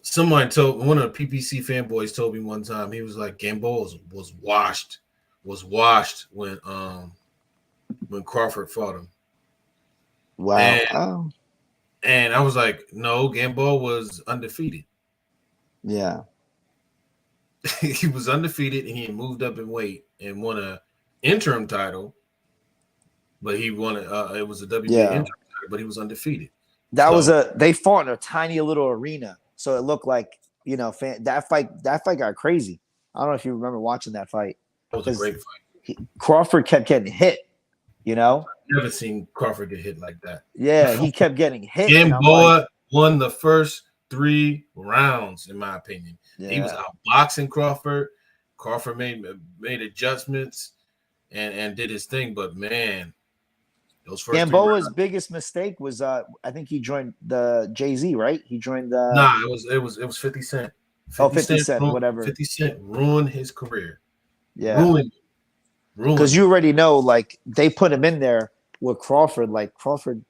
someone told one of the PPC fanboys told me one time, he was like, Gamboa was washed when Crawford fought him. Wow. And I was like, no, Gamboa was undefeated. Yeah. He was undefeated, and he had moved up in weight and won a interim title, but he won it was a WBA interim title, but he was undefeated. They fought in a tiny little arena, so it looked like, you know, that fight got crazy. I don't know if you remember watching that fight. That was a great fight. Crawford kept getting hit, you know. I've never seen Crawford get hit like that. Yeah, he kept getting hit. Gamboa won the first 3 rounds, in my opinion. Yeah. He was outboxing Crawford. Crawford made adjustments and did his thing, but man, those first Gamboa's biggest mistake was I think he joined the Jay-Z, right? He joined the it was 50 Cent. 50 Cent, whatever. 50 Cent ruined his career. Yeah. Ruined. Because you already know, like, they put him in there with Crawford. Like, Crawford,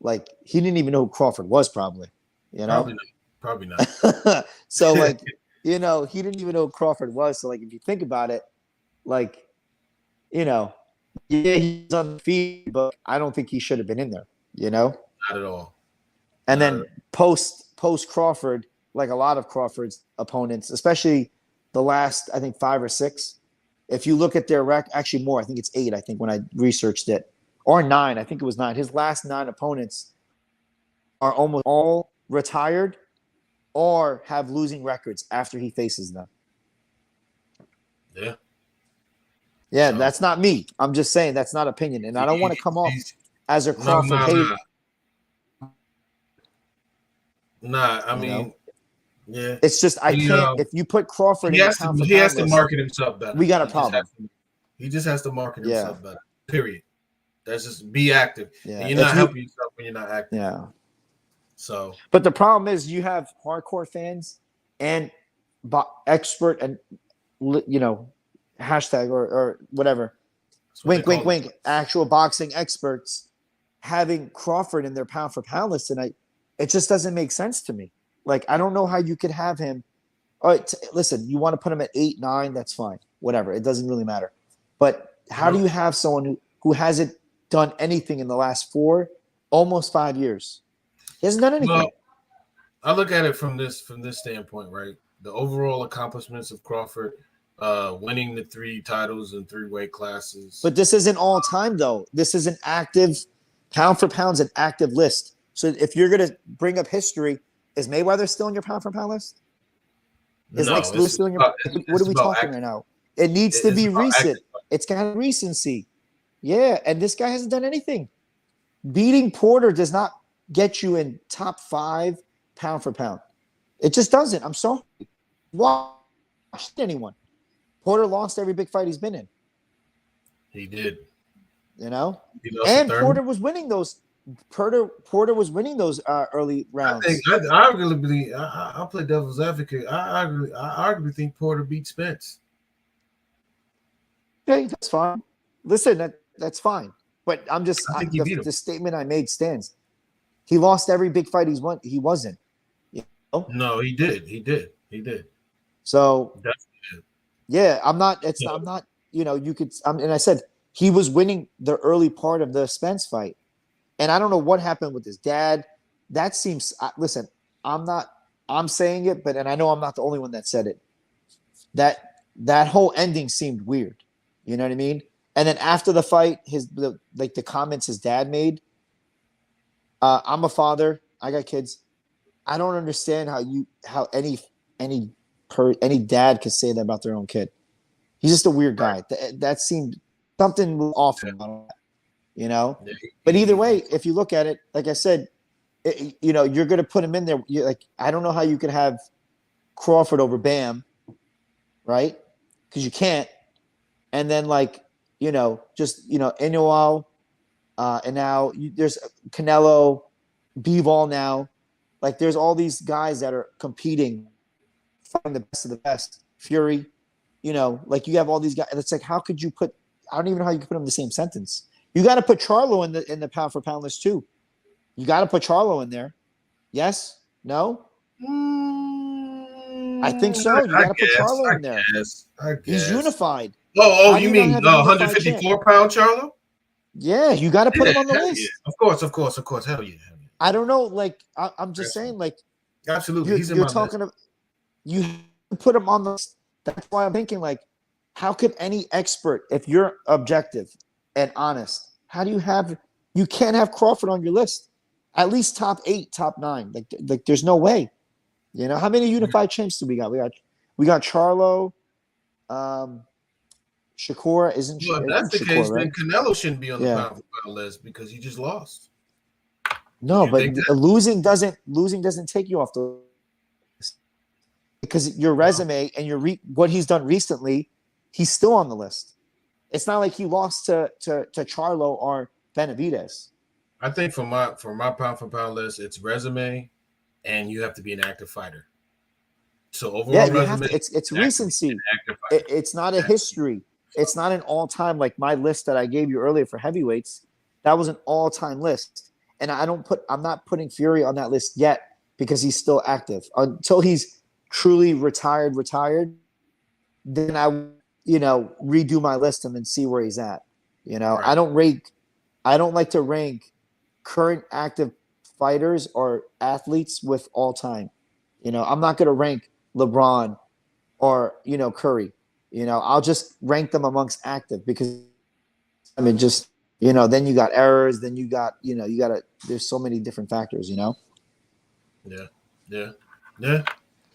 like, he didn't even know who Crawford was, probably. You know? Probably not. So, like, you know, he didn't even know who Crawford was. So, like, if you think about it, like, you know, yeah, he's undefeated, but I don't think he should have been in there, you know? Not at all. And then post Crawford, like a lot of Crawford's opponents, especially the last, I think, 5 or 6, if you look at their record, actually more, I think it's 8, I think, when I researched it, or 9, I think it was 9. His last 9 opponents are almost all retired or have losing records after he faces them. Yeah. Yeah, that's not me. I'm just saying that's not opinion. And I don't want to come off as a Crawford hater. Nah, I mean, yeah. It's just I can't. If you put Crawford in the he has to market himself better. We got a problem. He just has to market himself better. Period. That's just be active. Yeah. And you're not helping yourself when you're not active. Yeah. So, but the problem is you have hardcore fans and expert and, you know, hashtag or whatever, wink, wink, wink, actual boxing experts having Crawford in their pound for pound list tonight. It just doesn't make sense to me. Like, I don't know how you could have him. All right, listen, you want to put him at 8, 9, that's fine. Whatever. It doesn't really matter. But how do you have someone who hasn't done anything in the last 4, almost 5 years? He hasn't done anything. Well, I look at it from this standpoint, right? The overall accomplishments of Crawford, winning the 3 titles in 3 weight classes. But this isn't all time, though. This is an active, pound for pound's an active list. So if you're going to bring up history, is Mayweather still in your pound for pound list? Is Lex Lewis still in your? What are we talking right now? It needs to be recent. It's got recency. Yeah, and this guy hasn't done anything. Beating Porter does not get you in top 5 pound for pound. It just doesn't. I'm sorry. Watch anyone. Porter lost every big fight he's been in. He did. You know? And Porter was winning those. Porter was winning those early rounds. I really believe. I'll play devil's advocate. I arguably think Porter beat Spence. Okay, that's fine. Listen, that's fine. But I'm just the statement I made stands. He lost every big fight he's won. He wasn't. You know? No, he did. He did. So definitely. Yeah, I'm not. I'm not. You know, you could. And I said he was winning the early part of the Spence fight, and I don't know what happened with his dad. That seems. Listen, I'm not. I'm saying it, and I know I'm not the only one that said it. That whole ending seemed weird. You know what I mean? And then after the fight, the comments his dad made. I'm a father. I got kids. I don't understand how any dad could say that about their own kid. He's just a weird guy. That seemed something off about that, you know. But either way, if you look at it, like I said, you know, you're going to put him in there. Like, I don't know how you could have Crawford over Bam, right? Because you can't. And then, like, you know, just, you know, Inoue, and now there's Canelo, Bivol now. Like, there's all these guys that are competing, fighting the best of the best. Fury, you know, like you have all these guys. It's like, how could you put? I don't even know how you could put them in the same sentence. You got to put Charlo in the pound for pound list too. You got to put Charlo in there. Yes? No? I think so. You got to put Charlo in there. I guess. He's unified. Oh, How do you not mean have a unified 154-pound Charlo? Yeah, you got to put him on the list. Yeah. Of course. Hell yeah. I don't know. Like, I'm just saying, like, absolutely. He's in you're my talking list. About, you put him on the list. That's why I'm thinking, like, how could any expert, if you're objective and honest, how do you can't have Crawford on your list? At least top 8, top 9. Like there's no way. You know, how many unified champs do we got? We got Charlo, Shakur isn't. Well, if that's the Shakur, case, right? then Canelo shouldn't be on the Yeah. pound for pound list because he just lost. No, you but think that? losing doesn't take you off the list because your resume and what he's done recently, he's still on the list. It's not like he lost to Charlo or Benavidez. I think for my pound for pound list, it's resume, and you have to be an active fighter. So overall you resume, have to. It's recency. It's not a history. It's not an all-time like my list that I gave you earlier for heavyweights. That was an all-time list, and I'm not putting Fury on that list yet because he's still active. Until he's truly retired. Then I, redo my list and then see where he's at. You know, right. I don't like to rank current active fighters or athletes with all time. You know, I'm not going to rank LeBron or, Curry. You know, I'll just rank them amongst active because, I mean, just, then you got errors, then you got, there's so many different factors, Yeah.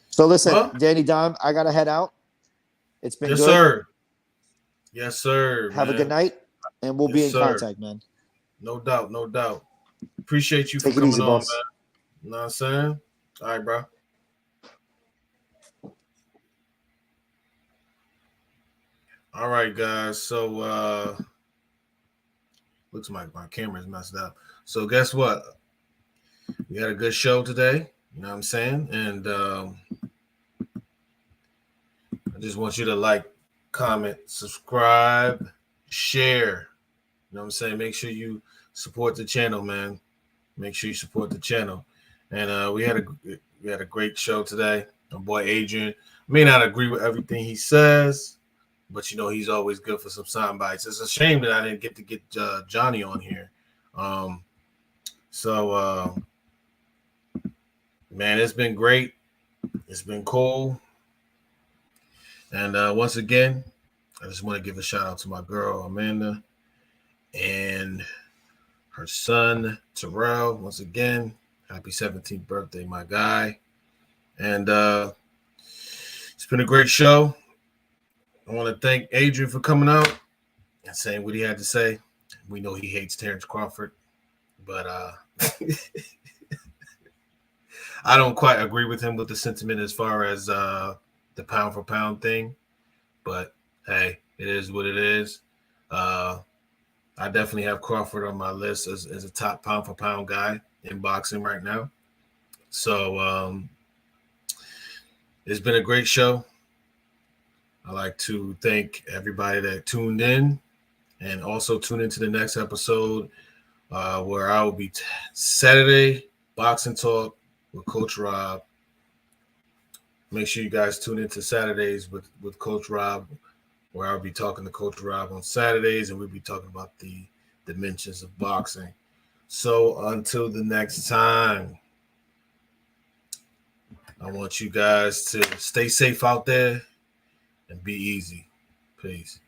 So listen, Danny Dime, I got to head out. It's been good. Yes, sir. Have a good night, and we'll be in contact, man. No doubt. Appreciate you Take for coming easy, on, boss. man. You know what I'm saying? All right, bro. All right, guys. So looks like my camera's messed up. So guess what? We had a good show today. You know what I'm saying? And I just want you to like, comment, subscribe, share. You know what I'm saying? Make sure you support the channel, man. Make sure you support the channel. And we had a great show today. My boy Adrian may not agree with everything he says, but he's always good for some sound bites. It's a shame that I didn't get to get Johnny on here. Man, it's been great. It's been cool. And once again, I just want to give a shout out to my girl Amanda and her son Terrell. Once again, happy 17th birthday, my guy. And it's been a great show. I want to thank Adrian for coming out and saying what he had to say. We know he hates Terrence Crawford, but I don't quite agree with him with the sentiment as far as the pound for pound thing. But hey, it is what it is. I definitely have Crawford on my list as a top pound for pound guy in boxing right now. So it's been a great show. I'd like to thank everybody that tuned in and also tune into the next episode where I will be Saturday Boxing Talk with Coach Rob. Make sure you guys tune into Saturdays with Coach Rob, where I'll be talking to Coach Rob on Saturdays, and we'll be talking about the dimensions of boxing. So until the next time, I want you guys to stay safe out there and be easy. Peace.